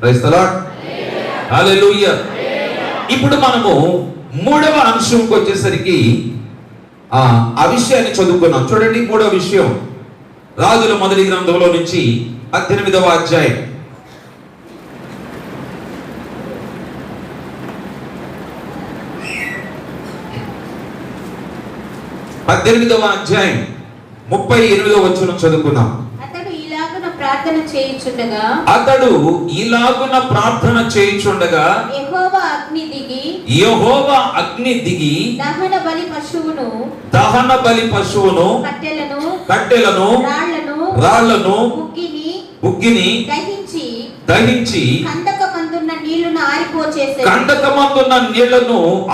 Praise the lord, హల్లెలూయా. ఇప్పుడు మనము మూడవ అంశంకి వచ్చేసరికి ఆ విషయాన్ని చదువుకున్నాం. చూడండి, మూడవ విషయం రాజుల మొదటి గ్రంథంలో నుంచి 18వ అధ్యాయం. 18వ అధ్యాయం 38వ వచనం చదువుకున్నాం. అతడు ఇలాగున ప్రార్థన చేయుచుండగా యెహోవా అగ్ని దిగి దహన బలి పశువును కట్టెలను రాళ్లను బుగ్గిని దహించి కందకమందున్న నీళ్లను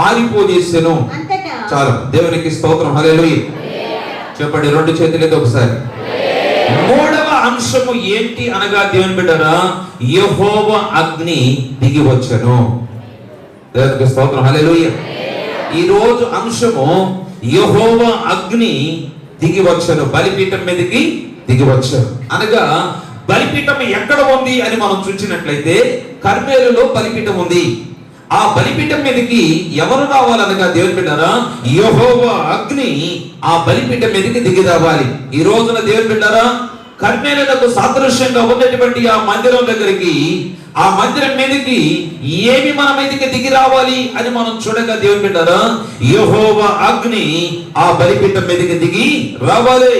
ఆరిపోజేసెను. చాలు, దేవునికి స్తోత్రం, హల్లెలూయా. చెప్పండి రెండు చేతులతో ఒకసారి. మూడవ అంశము ఏంటి అనగా దేవుని బిడ్డరా, యెహోవా అగ్ని దిగి వచ్చెను. దేవునికి స్తోత్రం, హల్లెలూయా. ఈ రోజు అంశము యెహోవా అగ్ని దిగి వచ్చెను, బలిపీఠం మీదకి దిగి వచ్చెను. అనగా బలిపీఠం ఎక్కడ ఉంది అని మనం చూసినట్లయితే కర్మేలులో బలిపీఠం ఉంది. ఆ బలిపీఠం మీదకి ఎవరు రావాలనగా దేవుని బిడ్డరా, యెహోవా అగ్ని ఆ బలిపీఠం మీదకి దిగి రావాలి. ఈ రోజున దేవుని బిడ్డరా, కర్మేలులకు సాదృశ్యంగా ఉన్నటువంటి ఆ మందిరం దగ్గరికి, ఆ మందిరం మీదకి ఏమి మన మీదకి దిగి రావాలి అని మనం చూడగా దేవుని బిడ్డరా, యెహోవా అగ్ని ఆ బలిపీఠం మీదకి దిగి రావాలి.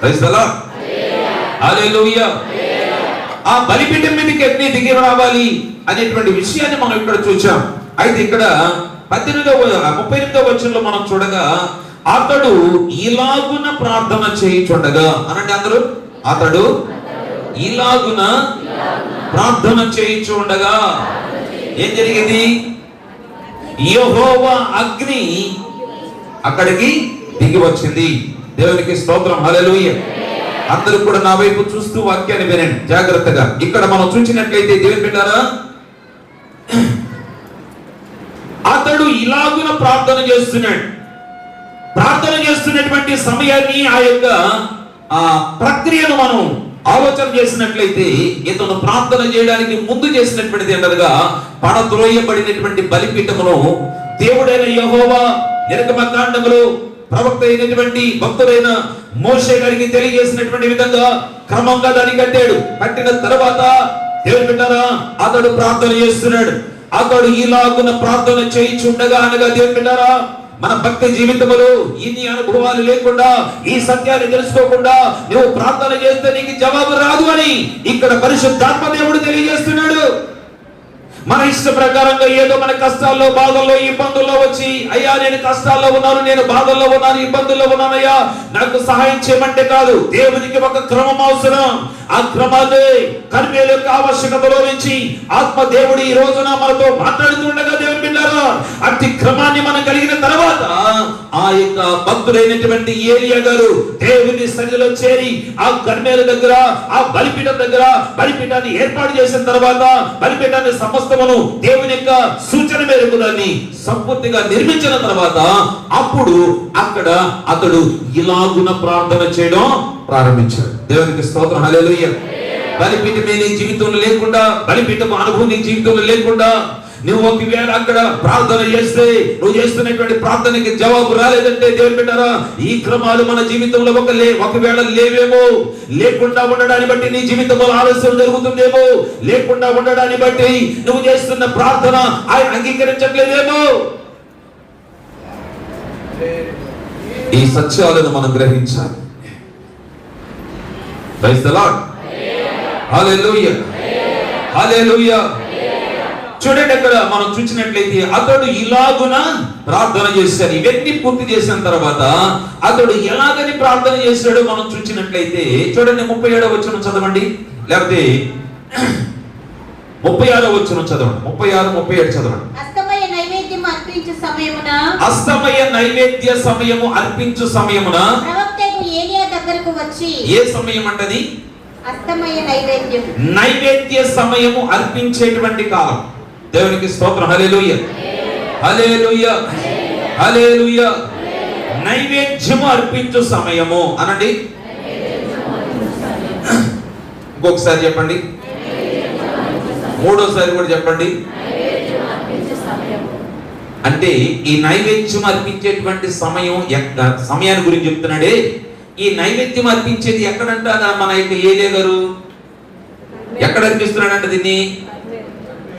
ప్రైజ్ ది లార్డ్, హల్లెలూయా. ఆ బలిపీఠం మీదకి అగ్ని దిగి రావాలి అనేటువంటి విషయాన్ని మనం ఇక్కడ చూసాం. అయితే ఇక్కడ 38వ వచనంలో మనం చూడగా అతడు ఇలాగున ప్రార్థన చేయుచుండగా, అనండి అందరూ, అతడు ఇలాగున ప్రార్థన చేయుచుండగా ఏం జరిగింది? యెహోవా అగ్ని అక్కడికి దిగి వచ్చింది. దేవునికి స్తోత్రం, హల్లెలూయా. అందరూ కూడా నా వైపు చూస్తూ వాక్యాన్ని వినండి జాగ్రత్తగా. ఇక్కడ మనం చూసినట్లయితే దేవుని బిడ్డలారా, అతడు ఇలాగున ప్రార్థన చేస్తున్నాడు. ప్రార్థన చేస్తున్నటువంటి సమయాన్ని, ఆ యొక్క ప్రక్రియను మనం ఆలోచన చేసినట్లయితే, ఇతను ప్రార్థన చేయడానికి ముందు చేసినటువంటిది ఏంటనగా, పడద్రోయబడినటువంటి బలిపీఠమును దేవుడైన యెహోవా నిర్గమకాండములో ప్రవక్త అయినటువంటి భక్తుడైన మోషే గారికి తెలియజేసినటువంటి విధంగా క్రమంగా దాన్ని కట్టాడు. కట్టిన తర్వాత దేవుని బిడ్డలారా, అతడు ప్రార్థన చేస్తున్నాడు. అతడు ఇలాగున ప్రార్థన చేయుచుండగా అనగా దేవుని బిడ్డలారా, మన భక్తి జీవితంలో ఇన్ని అనుభవాలు లేకుండా, ఈ సత్యాన్ని తెలుసుకోకుండా నువ్వు ప్రార్థన చేస్తే నీకు జవాబు రాదు అని ఇక్కడ పరిశుద్ధాత్మ దేవుడు తెలియజేస్తున్నాడు. మన ఇష్ట ప్రకారంగా ఏదో మన కష్టాల్లో, బాధల్లో, ఇబ్బందుల్లో వచ్చి, అయ్యా నేను కష్టాల్లో ఉన్నాను, నేను బాధల్లో ఉన్నాను, ఇబ్బందుల్లో ఉన్నానయ్యా, నాకు సహాయం చేయమంటే కాదు. దేవునికి ఒక క్రమం అవసరం. ఆ క్రమాన్ని కర్మేలు యొక్క ఆవశ్యకతలో నుంచి ఆత్మ దేవుడు ఈ రోజున మనతో మాట్లాడుతుండగా దేవుని బిడ్డలారా, అట్టి క్రమాన్ని మనం కలిగిన తర్వాత ఆ యొక్క భక్తుడైనటువంటి ఏలియా గారు దేవుని సన్నిధిలో చేరి ఆ కర్మేలు దగ్గర, ఆ బలిపీఠం దగ్గర బలిపీఠాన్ని ఏర్పాటు చేసిన తర్వాత బలిపీఠాన్ని సమస్తమును దేవుని యొక్క సూచన మేరకు దాన్ని సంపూర్తిగా నిర్మించిన తర్వాత అప్పుడు అక్కడ అతడు ఇలాగున ప్రార్థన చేయడం ప్రారంభించాడు. దేవునికి స్తోత్రం, హల్లెలూయా. బలిపీఠమే నీ జీవితంలో లేకుండా, బలిపీఠం అనుభవం నీ జీవితంలో లేకుండా నువ్వు ఒకవేళ అక్కడ ప్రార్థన చేస్తే, నువ్వు చేస్తున్నటువంటి ప్రార్థనకి జవాబు రాలేదంటే దేవుని బిడ్డలారా, ఈ క్రమాలు మన జీవితంలో ఒకవేళ లేవేమో, లేకుండా ఉండడాన్ని బట్టి నీ జీవితంలో ఆలస్యం జరుగుతుందేమో, లేకుండా ఉండడాన్ని బట్టి నువ్వు చేస్తున్న ప్రార్థన ఆయన అంగీకరించట్లేదేమో. ఈ సత్యాలను మనం గ్రహించాలి. ప్రైజ్ ది లార్డ్, హల్లెలూయా, హల్లెలూయా. చూడండి, అక్కడ మనం చూసినట్లయితే అతడు ఇలాగున ప్రార్థన చేశాడు. ఇవన్నీ పూర్తి చేసిన తర్వాత అతడు ఎలాగని ప్రార్థన చేశాడో మనం చూసినట్లయితే చూడండి, 37వ వచనం చదవండి, లేకపోతే 36వ వచనం చదవండి. 36, 37 చదవండి. అస్తమయ నైవేద్యం అర్పించు సమయమున ప్రవక్తకు ఏలియా దగ్గరకు వచ్చి, ఏ సమయం అంటది? అస్తమయ నైవేద్యం, నైవేద్య సమయము అర్పించేటువంటి కాలం. దేవునికి స్తోత్రం, హల్లెలూయా, హల్లెలూయా, హల్లెలూయా. నైవేద్యము అర్పించు సమయము అనండి. ఇంకొకసారి చెప్పండి, మూడోసారి కూడా చెప్పండి. అంటే ఈ నైవేద్యం అర్పించేటువంటి సమయాన్ని గురించి చెప్తున్నాడే. ఈ నైవేద్యం అర్పించేది ఎక్కడంట మన యొక్క ఏలియా గారు ఎక్కడ అర్పిస్తున్నాడంట దీన్ని?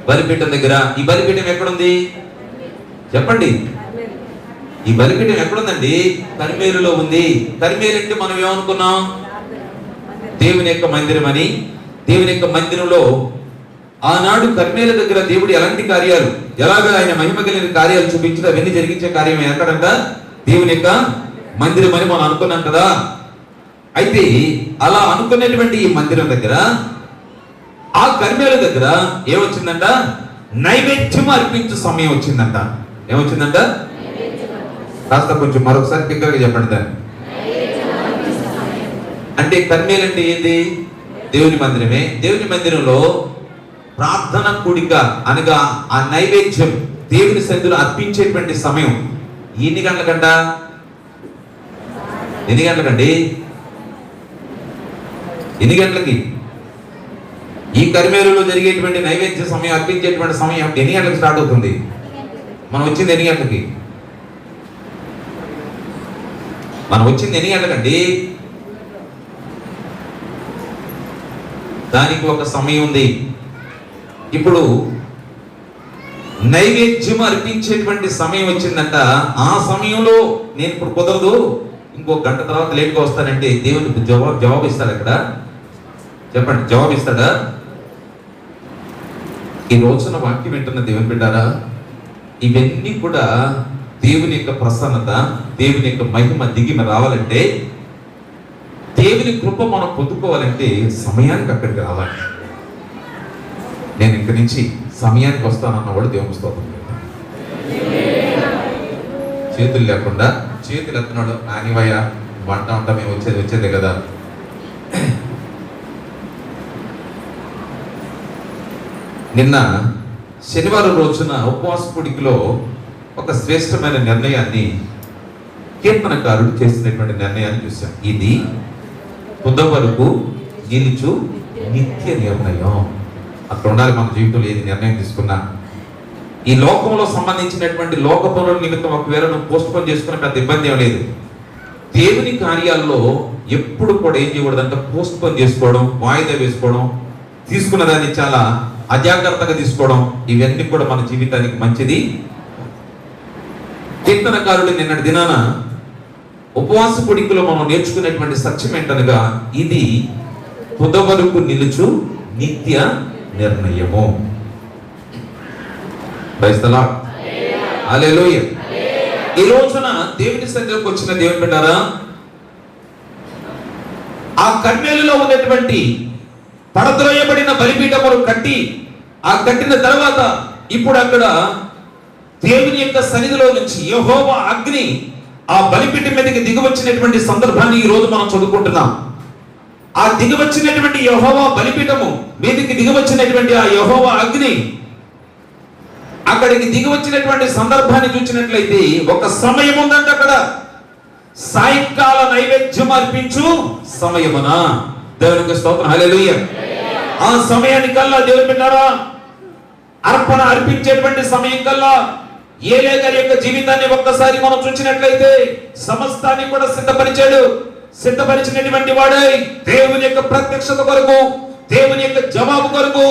బలిపీఠం దగ్గర. ఈ బలిపీఠం ఎక్కడుంది చెప్పండి? ఈ బలిపీఠం ఎక్కడుందండి? కర్మేలులో ఉంది. కర్మేలు అంటే మనం ఏమనుకున్నాం? దేవుని యొక్క మందిరం అని. దేవుని యొక్క మందిరంలో ఆనాడు కర్మేల దగ్గర దేవుడు ఎలాంటి కార్యాలు, ఎలాగ ఆయన మహిమ కలిగిన కార్యాలు చూపించడం, అవన్నీ జరిగించే కార్యం ఎక్కడంట? దేవుని యొక్క మందిరం అని మనం అనుకున్నాం కదా. అయితే అలా అనుకునేటువంటి ఈ మందిరం దగ్గర, ఆ కర్మేల దగ్గర ఏమొచ్చిందంట? నైవేద్యం అర్పించే సమయం వచ్చిందంట. ఏమొచ్చిందంట? కాస్త కొంచెం మరొకసారి క్లియర్గా చెప్పండి దాన్ని. అంటే కర్మేలు అంటే ఏంది? దేవుని మందిరమే. దేవుని మందిరంలో ప్రార్థన కూడిక అనగా ఆ నైవేద్యం దేవుని సన్నిధిలో అర్పించేటువంటి సమయం ఎన్ని గంటలకంట? ఎన్ని గంటలకండి? ఎన్ని గంటలకి? ఈ కర్మేలులో జరిగేటువంటి నైవేద్య సమయం, అర్పించేటువంటి సమయం ఎన్ని గంటలకు స్టార్ట్ అవుతుంది? మనం వచ్చింది ఎన్ని గంటలకి? మనం వచ్చింది ఎన్ని గంటలకండి? దానికి ఒక సమయం ఉంది. ఇప్పుడు నైవేద్యం అర్పించేటువంటి సమయం వచ్చిందంట. ఆ సమయంలో నేను ఇప్పుడు కుదరదు, ఇంకో గంట తర్వాత లేట్గా వస్తానంటే దేవునికి జవాబు ఇస్తాడు అక్కడ? చెప్పండి, జవాబు ఇస్తాడా? ఈ రోజున వాక్యం వింటున్న దేవుని బిడ్డారా, ఇవన్నీ కూడా దేవుని యొక్క ప్రసన్నత, దేవుని యొక్క మహిమ దిగి రావాలంటే, దేవుని కృప మనం పొందుకోవాలంటే సమయానికి అక్కడికి రావాలి. నేను ఇక్కడి నుంచి సమయానికి వస్తానన్నవాడు దేవుని స్తోత్రం. చేతులు లేకుండా చేతులు ఎత్తున్నాడు, నానివయ్య వంట అంటా మేము వచ్చేదే కదా. నిన్న శనివారం రోజున ఉపవాస కూడికలో ఒక శ్రేష్టమైన నిర్ణయాన్ని కీర్తనకారుడు చేసినటువంటి నిర్ణయాన్ని చూశాం. ఇది తుదవరకు నిలుచు నిత్య నిర్ణయం. అక్కడ ఉండాలి మన జీవితంలో. ఏది నిర్ణయం తీసుకున్నా ఈ లోకంలో సంబంధించినటువంటి లోక పనుల నిమిత్తం ఒకవేళ నువ్వు పోస్ట్ పోన్ చేసుకున్న పెద్ద ఇబ్బంది ఏం లేదు. దేవుని కార్యాల్లో ఎప్పుడు కూడా ఏం చేయకూడదంటే పోస్ట్ పోన్ చేసుకోవడం, వాయిదా వేసుకోవడం, తీసుకున్న దాన్ని చాలా అజాగ్రత్తగా తీసుకోవడం, ఇవన్నీ కూడా మన జీవితానికి మంచిది. కీర్తనకారుడు నిన్నటి దినాన ఉపవాస కూడికలో మనం నేర్చుకునేటువంటి సత్యం ఏంటనగా, ఇది తుదవరకు నిలుచు నిత్య నిర్ణయము. Praise the lord. హల్లెలూయా. ఈ రోజున దేవుని సన్నిధికి వచ్చిన దేవుని బిడ్డారా, ఆ కర్మేలులో ఉన్నటువంటి పడద్రోయబడిన బలిపీఠములు కట్టి, ఆ కట్టిన తర్వాత ఇప్పుడు అక్కడ దేవుని యొక్క సన్నిధిలో నుంచి యెహోవా అగ్ని ఆ బలిపీఠం మీదకి దిగివచ్చినటువంటి సందర్భాన్ని ఈ రోజు మనం చదువుకుంటున్నాం. ఆ దిగివచ్చినటువంటి యెహోవా బలిపీఠము మీదకి దిగివచ్చినటువంటి ఆ యెహోవా అగ్ని అక్కడికి దిగివచ్చినటువంటి సందర్భాన్ని చూసినట్లయితే ఒక సమయం ఉందంట అక్కడ. సాయంకాల నైవేద్యం అర్పించు సమయమున. దేవునికి స్తోత్రం. హల్లెలూయా. ఆ సమయానికల్లా దేవుని బిడ్డారా, అర్పణ అర్పించేటువంటి సమయం కల్లా ఏలియా గారి యొక్క జీవితాన్ని ఒక్కసారి మనం చూసినట్లయితే సమస్తాన్ని కూడా సిద్ధపరిచాడు. సిద్ధపరిచినటువంటి వాడై దేవుని యొక్క ప్రత్యక్షత కొరకు, దేవుని యొక్క జవాబు కొరకు,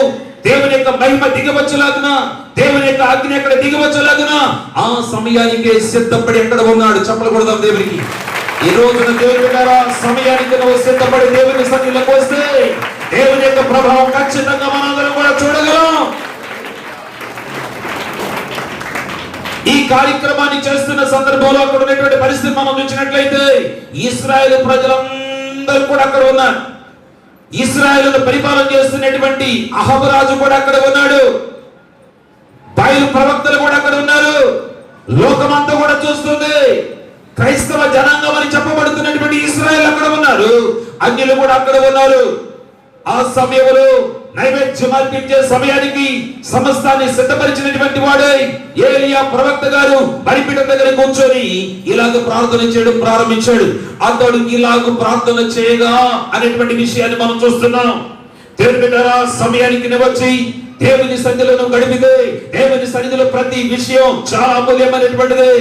దేవుని యొక్క మహిమ దిగవచ్చులాగున, దేవుని యొక్క అగ్ని ఎక్కడ దిగవచ్చులాగున ఆ సమయానికి సిద్ధపడి ఎక్కడ ఉన్నాడు? చెప్పలు కొడదాం దేవునికి. ఈ రోజున దేవుని బిడ్డారా, సమయానికి నువ్వు సిద్ధపడి దేవుని సన్నిధిలోకి వస్తే దేవుని యొక్క ప్రభావం ఖచ్చితంగా మనందరం కూడా చూడగలం. ఈ కార్యక్రమాన్ని చేస్తున్న సందర్భంలో అక్కడ ఉన్నటువంటి పరిస్థితి మనం చూసినట్లయితే ఇశ్రాయేలు ప్రజలందరూ కూడా అక్కడ ఉన్నారు. ఇశ్రాయేలును పరిపాలన చేస్తున్నటువంటి అహబు రాజు కూడా అక్కడ ఉన్నాడు. బయలు ప్రవక్తలు కూడా అక్కడ ఉన్నారు. లోకమంతా కూడా చూస్తుంది. క్రైస్తవ జనాంగం అని చెప్పబడుతున్నటువంటి ఇశ్రాయేలు అక్కడ ఉన్నారు. అన్యులు కూడా అక్కడ ఉన్నారు. ఆ సమయంలో నైవేద్యం అర్పించే సమయానికి సమస్తాన్ని సిద్ధపరిచినటువంటి వాడే ఏలియా ప్రవక్త గారు బలిపీఠం దగ్గర కూర్చొని ఇలాగ ప్రార్థన చేయడం ప్రారంభించాడు. అతడు ఇలాగ ప్రార్థన చేయగా అనేటువంటి విషయాన్ని మనం చూస్తున్నాం. దేవుని బిడ్డలారా, సమయానికి వచ్చి దేవుని సన్నిధిలో నువ్వు గడిపితే దేవుని సన్నిధిలో ప్రతి విషయం చాలా అమూల్యమైనటువంటిది.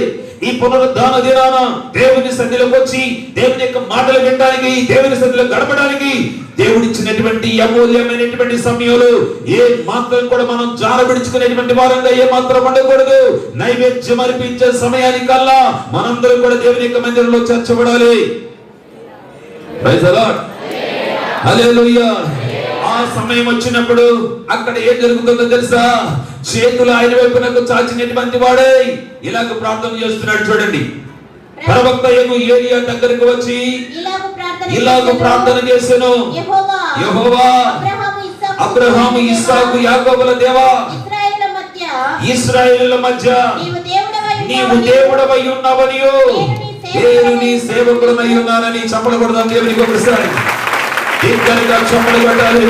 ఈ పునరుద్ధాన దినాన దేవుని సన్నిధిలోకి వచ్చి దేవుని యొక్క మాటలు వినడానికి, దేవుని సన్నిధిలో గడపడానికి దేవుడిచ్చినటువంటి అమూల్యమైనటువంటి సమయంలో ఏ మాత్రం కూడా మనం జారబిడుచుకునేటువంటి వారంగా ఏ మాత్రం ఉండకూడదు. నైవేద్యం అర్పించే సమయానికల్లా మనందరం కూడా దేవుని యొక్క మందిరంలో చేర్చబడాలి. ప్రైజ్ ది లార్డ్, హల్లెలూయా. ఆ సమయం వచ్చినప్పుడు అక్కడ ఏం జరుగుతుందో తెలుసా? చేతులు ఆయన వైపునకు చాచినటువంటి వాడే ఇలాగ ప్రార్థన చేస్తున్నాడు. చూడండి, ప్రవక్త ఏలియా దగ్గరికి వచ్చి ఇలాగ ప్రార్థన చేసెను. యెహోవా అబ్రహాము, ఇస్సాకు, యాకోబుల దేవా, ఇశ్రాయేలుల మధ్య నీవు దేవుడవై ఉన్నావనియు నేను నీ సేవకుడనై ఉన్నానని చెప్పకూడదు. దేవునికి ఒకసారి ఇంకా చెప్పలు పెట్టాలి.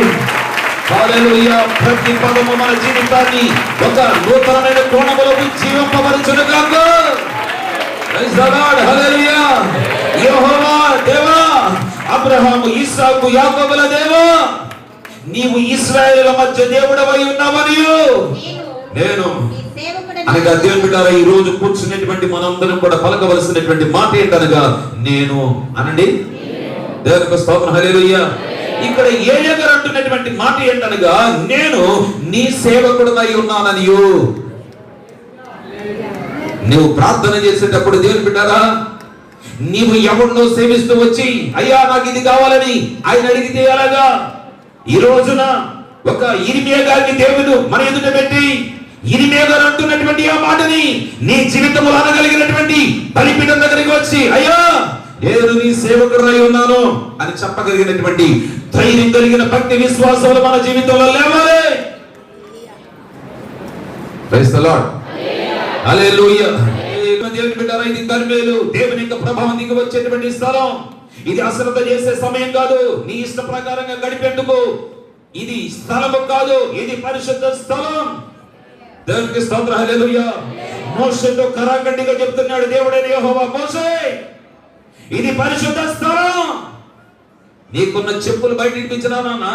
హల్లెలూయా. ప్రతి పదము మన జీవితాన్ని ఒక నూతనమైన కోణములకు జీవింపబరచును గాక. ప్రైజ్ ది లార్డ్, హల్లెలూయా. యెహోవా దేవా, అబ్రహాము, ఇస్సాకు, యాకోబుల దేవా, నీవు ఇశ్రాయేలుల మధ్య దేవుడవై ఉన్నావనియు నేను అనగా దేవుని బిడ్డలారా, ఈ రోజు కూర్చున్నటువంటి మనందరం కూడా పలకవలసినటువంటి మాట ఏంటనగా నేను అనండి. దేవునికి స్తోత్రం, హల్లెలూయా. ఇక్కడ ఏలియా గారు అంటున్నటువంటి మాట ఏంటనగా నేను నీ సేవకుడనై ఉన్నాననియు. నువ్వు ప్రార్థన చేసేటప్పుడు దేవుని బిడ్డలారా, నీవు ఎవరినో సేవిస్తూ వచ్చి అయ్యా నాకు ఇది కావాలని ఆయన అడిగితే ఎలాగా? ఈ రోజున ఒక ఇర్మియా గారిని దేవుడు మన ఎదుట పెట్టి ఇర్మియా గారు అంటున్నటువంటి ఆ మాటని నీ జీవితంలో అనగలిగినటువంటి బలిపీఠం దగ్గరికి వచ్చి అయ్యా నేను నీ సేవకుడై ఉన్నాను అని చెప్పగలిగినటువంటి ధైర్యం కలిగిన భక్తి విశ్వాసాలు మన జీవితంలో లేవాలి. ప్రైజ్ ది లార్డ్, హల్లెలూయా. దేవుని బిడ్డలారా, ఇది కర్మేలు దేవుని యొక్క ప్రభావం దిగి వచ్చేటువంటి స్థలం. ఇది అశ్రద్ధ చేసే సమయం కాదు. నీ ఇష్ట ప్రకారంగా గడిపేందుకు ఇది స్థలము కాదు, ఇది పరిశుద్ధ స్థలం. దేవునికి స్తోత్రం, హల్లెలూయా. మోషేతో కరాఖండిగా చెప్తున్నాడు దేవుడైన యెహోవా, మోషే ఇది పరిశుద్ధ స్థలం. నీకున్న చెప్పులు బయట ఇప్పించినా నాన్న,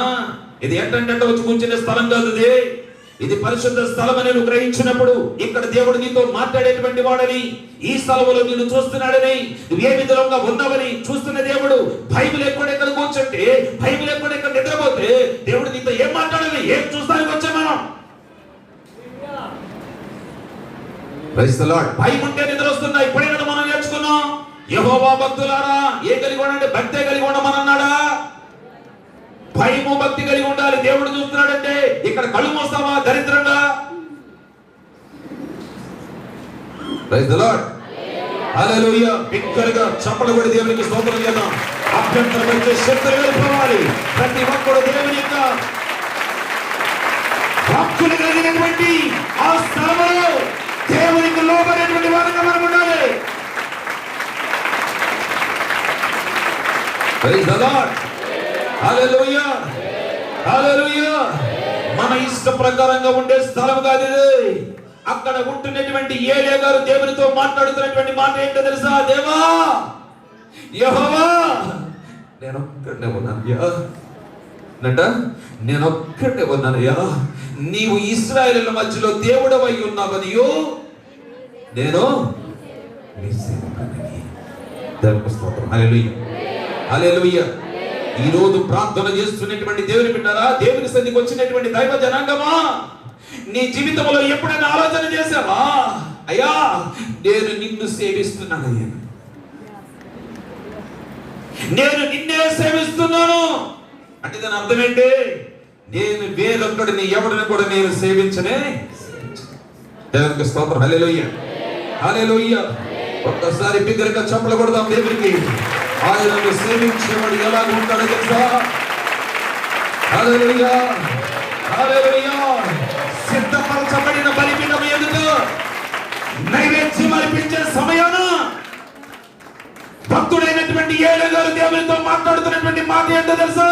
ఇది ఎట్టంటే వచ్చి కూర్చునే స్థలం కాదు. ఇది పరిశుద్ధ స్థలం అని నువ్వు గ్రహించినప్పుడు ఇక్కడ దేవుడు నీతో మాట్లాడేటువంటి వాడని, ఈ స్థలంలో నిన్ను చూస్తున్నాడని, నువ్వు ఏ విధంగా ఉన్నావని చూస్తున్న దేవుడు. బైబిల్ ఎక్కడ కూర్చుంటే, బైబిల్ ఎక్కడ నిద్రపోతే దేవుడు నీతో ఏం మాట్లాడాలి, ఏం చూస్తానికి వచ్చాం మనం. Praise the lord. భయం ఉంటే నిద్ర వస్తున్నా. ఇప్పుడైనా మనం నేర్చుకున్నాం. యెహోవా భక్తులారా ఏ కలిగి ఉండండి, భక్తే కలిగి ఉండమని అన్నాడా? భయము భక్తి కలిగి ఉండాలి. దేవుడు చూస్తున్నాడంటే ఇక్కడ కళ్ళు మోస్తావా దరిద్రంగా? ప్రైజ్ ది లార్డ్, హల్లెలూయా. బిగ్గరగా చప్పట్లు కొట్టి దేవునికి స్తోత్రం చేద్దాం. అభ్యంతరం వచ్చే శక్తులు వెళ్ళిపోవాలి. ప్రతి ఒక్కరు దేవుని యొక్క భక్తులు కలిగినటువంటి ఆ స్థలంలో దేవునికి లోబడేటువంటి వారంగా మనం ఉండాలి. ప్రైజ్ ది లార్డ్, హల్లెలూయా, హల్లెలూయా. మన ఇష్ట ప్రకారంగా ఉండే స్థలం కాదు ఇది. అక్కడ ఉంటున్నటువంటి ఏలియా గారు దేవునితో మాట్లాడుతున్నటువంటి మాట ఏంటో తెలుసా? దేవా, యెహోవా, నేను ఒక్కడే ఉన్నానయ్యా, నేను ఒక్కడే ఉన్నానయ్యా. నీవు ఇశ్రాయేలుల మధ్యలో దేవుడవై ఉన్నావనియో నేను నీ సేవకుడిని. దేవునికి స్తోత్రం, హల్లెలూయా, హల్లెలూయా. ఈ రోజు ప్రార్థన చేస్తున్నటువంటి దేవుని బిడ్డలారా, దేవుని సన్నిధికి వచ్చినటువంటి దైవ జనాంగమా, నీ జీవితంలో ఎప్పుడైనా ఆలోచన చేశావా? అయ్యా నేను నిన్ను సేవిస్తున్నానయ్యా, నేను నిన్నే సేవిస్తున్నాను అంటే దాని అర్థం ఏంటి? నేను వేరొక్కడిని ఎవరిని కూడా నేను సేవించనే. దేవునికి స్తోత్రం, హల్లెలూయా, హల్లెలూయా. ఒక్కసారి బిగ్గరగా చప్పట్లు కొడదాం దేవునికి. ఆయనను సేవించేవాడు ఎలా ఉంటాడో తెలుసా? హల్లెలూయా, హల్లెలూయా. సిద్ధపరచబడిన బలిపీఠం ఎదుట నైవేద్యం అర్పించే సమయాన భక్తుడైనటువంటి ఏలియా గారు దేవునితో మాట్లాడుతున్నటువంటి మాట ఏంటో తెలుసా?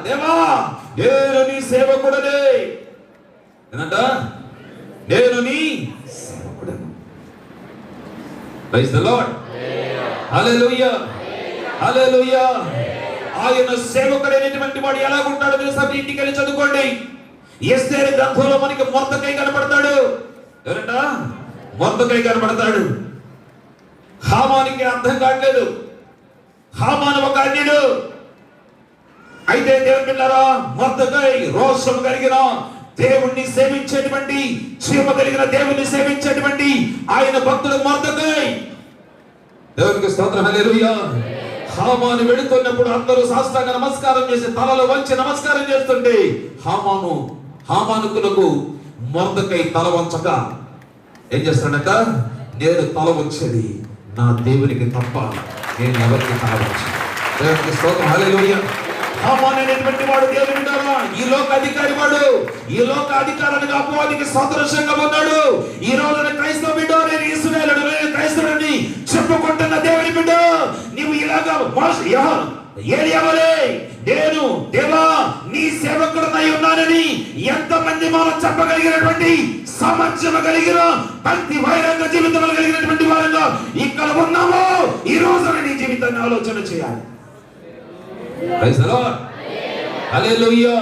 దేవా, నేను నీ సేవకుడనే. ఏంటంట? నేను నీ సేవకుడను. ప్రైజ్ ది లార్డ్, హల్లెలూయా, హల్లెలూయా. ఆయన సేవకుడైనటువంటి వాడు ఎలా ఉంటాడో తెలుసా? ఇంటికి వెళ్ళి చదువుకోండి. ఎస్తేరు గ్రంథంలో మనకి మొర్దెకై కనబడతాడు. ఎవరంట? మొర్దెకై కనబడతాడు. హామానికి అర్థం కావట్లేదు. హామాను ఒక అన్యుడు. అయితే దేవుని బిడ్డలారా, మొర్దెకై రోషం కలిగిన, దేవుణ్ణి సేవించేటువంటి, క్షేమ కలిగిన దేవుణ్ణి సేవించేటువంటి ఆయన భక్తుడు మొర్దెకై. దేవునికి స్తోత్రం, హల్లెలూయా. హామాను వెళుతున్నప్పుడు అందరూ సాష్టాంగ నమస్కారం చేసి తలలో వంచి నమస్కారం చేస్తుంటే హామానుకులకు మొర్దెకై తల వంచక ఏం చేస్తాడట? నేను తల వంచేది నా దేవునికి తప్ప నేను ఎవరికి తల వంచను. దేవునికి స్తోత్రం, హల్లెలూయా. హామాను అనేటువంటి వాడు దేవుని బిడ్డలారా, ఈ లోక అధికారి వాడు. ఈ లోక అధికారానికి అపవాదికి సదృశంగా ఉన్నాడు. ఈ రోజున క్రైస్తవ బిడ్డ, నేను ఇశ్రాయేలుడు, నేను క్రైస్తవుడిని చెప్పుకుంటున్న దేవుని బిడ్డ, నీవు ఇలాగా ఏలియావలే నేను దేవా నీ సేవకుడనై ఉన్నానని ఎంతమంది మనం చెప్పగలిగినటువంటి సామర్థ్యం కలిగిన భక్తి వైరంగ జీవితం కలిగినటువంటి వారంగా ఇక్కడ ఉన్నామో, ఈ రోజున నీ జీవితాన్ని ఆలోచన చేయాలి. ప్రైజ్ ది లార్డ్, హల్లెలూయా,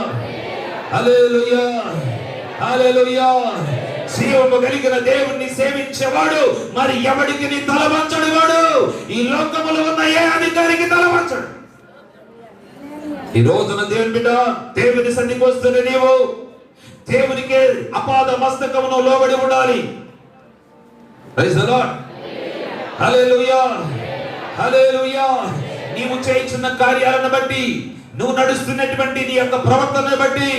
హల్లెలూయా, హల్లెలూయా. జీవము కలిగిన దేవుణ్ణి సేవించేవాడు మరి ఎవడికి నీ తల వంచడు. వాడు ఈ లోకములో ఉన్న ఏ అధికారికి తల వంచడు. ఈ రోజున దేవుని బిడ్డ, దేవుని సన్నిధికి వస్తున్న నీవు దేవునికి అపాద మస్తకమును లోబడి ఉండాలి. ప్రైజ్ ది లార్డ్, హల్లెలూయా, హల్లెలూయా. నీవు చేయించిన కార్యాలను బట్టి, నువ్వు నడుస్తున్నటువంటి నీ యొక్క ప్రవర్తనను బట్టి,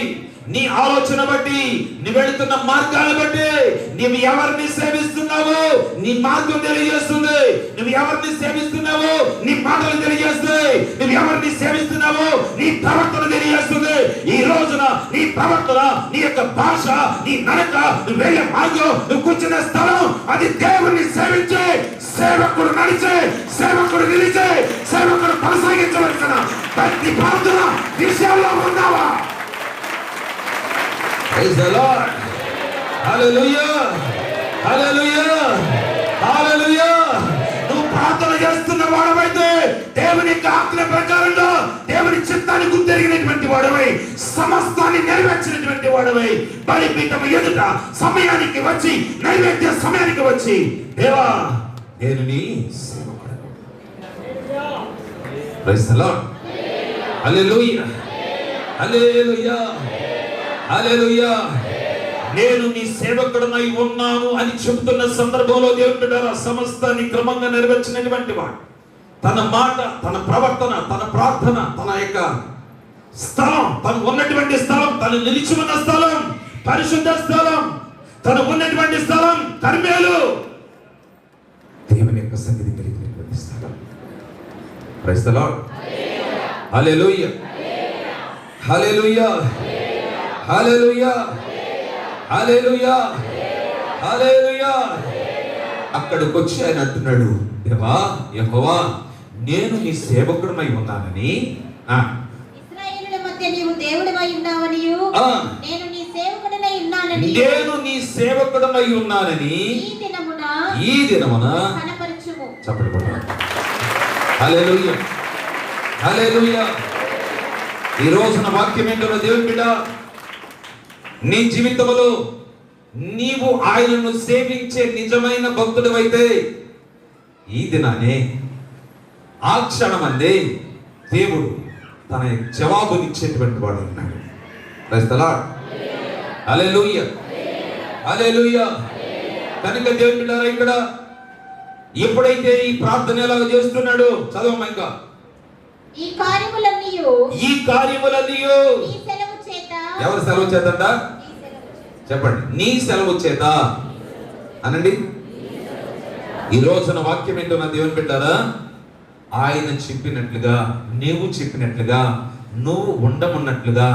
నీ ఆలోచన బట్టి, నీ వెళుతున్న మార్గాలను బట్టి, నీవు ఎవరిని సేవిస్తున్నావో నీ మార్గం తెలియజేస్తుంది. నువ్వు ఎవరిని సేవిస్తున్నావో నీ మాటలు తెలియజేస్తాయి. నువ్వు ఎవరిని సేవిస్తున్నావో నీ ప్రవర్తన తెలియజేస్తుంది. ఈ రోజున నీ ప్రవర్తన, నీ యొక్క భాష, నీ నడక, నువ్వు వెళ్ళే మార్గం, నువ్వు కూర్చున్న స్థలం, అది దేవుణ్ణి సేవించే సేవకుడు నడిచే, సేవకుడు నిలిచే, సేవకుడు కొనసాగించవలసిన ప్రతి ప్రార్థన విషయాల్లో ఉన్నావా? ప్రైజ్ ది లార్డ్, హల్లెలూయా, హల్లెలూయా, హల్లెలూయా. నువ్వు ప్రార్థన చేస్తున్న వాడవైతే దేవుని యొక్క ఆజ్ఞ ప్రకారంగా దేవుని చిత్తాన్ని గుర్తెరిగినటువంటి వాడవై, సమస్తాన్ని నెరవేర్చినటువంటి వాడవై, బలిపీఠం ఎదుట సమయానికి వచ్చి, నైవేద్య సమయానికి వచ్చి, దేవా నేను నీ సేవకుడను. ప్రైజ్ ది లార్డ్, హల్లెలూయా, హల్లెలూయా, హల్లెలూయా. నేను నీ సేవకుడనై ఉన్నాను అని చెబుతున్న సందర్భంలో దేవుని బిడ్డలారా, సమస్తాన్ని క్రమంగా నెరవేర్చినటువంటి వాడు, తన మాట, తన ప్రవర్తన, తన ప్రార్థన, తన యొక్క స్థలం, తను ఉన్నటువంటి స్థలం, తను నిలిచి ఉన్న స్థలం పరిశుద్ధ స్థలం, తను ఉన్నటువంటి స్థలం కర్మేలు, దేవుని యొక్క సన్నిధి కలిగినటువంటి స్థలం. ప్రైజ్ ది లార్డ్, హల్లెలూయా, హల్లెలూయా, హల్లెలూయా, హల్లెలూయా, హల్లెలూయా. అక్కడికి వచ్చి ఆయన అంటున్నాడు, దేవా యెహోవా, నేను నీ సేవకుడినై ఉన్నానని, ఇశ్రాయేలుల మధ్య నీవు దేవుడివై ఉన్నావనియు, నేను నీ సేవకుడినై ఉన్నానని, నేను నీ సేవకుడినై ఉన్నానని ఈ దినమున కనపరచుము. చప్పట్లు కొట్టాలి. హల్లెలూయా, హల్లెలూయా. ఈ రోజున వాక్యం ఏంటో దేవుని బిడ్డ, నీ జీవితంలో నీవు ఆయనను సేవించే నిజమైన భక్తుడివైతే ఈ దినానే, ఆ క్షణమందే దేవుడు తన జవాబునిచ్చేటువంటి వాడు ఉన్నాడు. ప్రైజ్ ది లార్డ్, హల్లెలూయా, హల్లెలూయా. కనుక దేవుని బిడ్డలారా, ఇక్కడ ఎప్పుడైతే ఈ ప్రార్థన ఎలా చేస్తున్నాడు, చదవమ్మా ఇంకా. ఈ కార్యములన్నీయు ఈ కార్యములన్నీయు నీ సెలవు చేత, ఎవరు సెలవు చేతంట? నీ సెలవు చేత, చెప్పండి, నీ సెలవు చేత అనండి. ఈ రోజున వాక్యం ఏంటో నా దేవుని బిడ్డారా, ఆయన చెప్పినట్లుగా, నీవు చెప్పినట్లుగా, నువ్వు ఉండమన్నట్లుగా,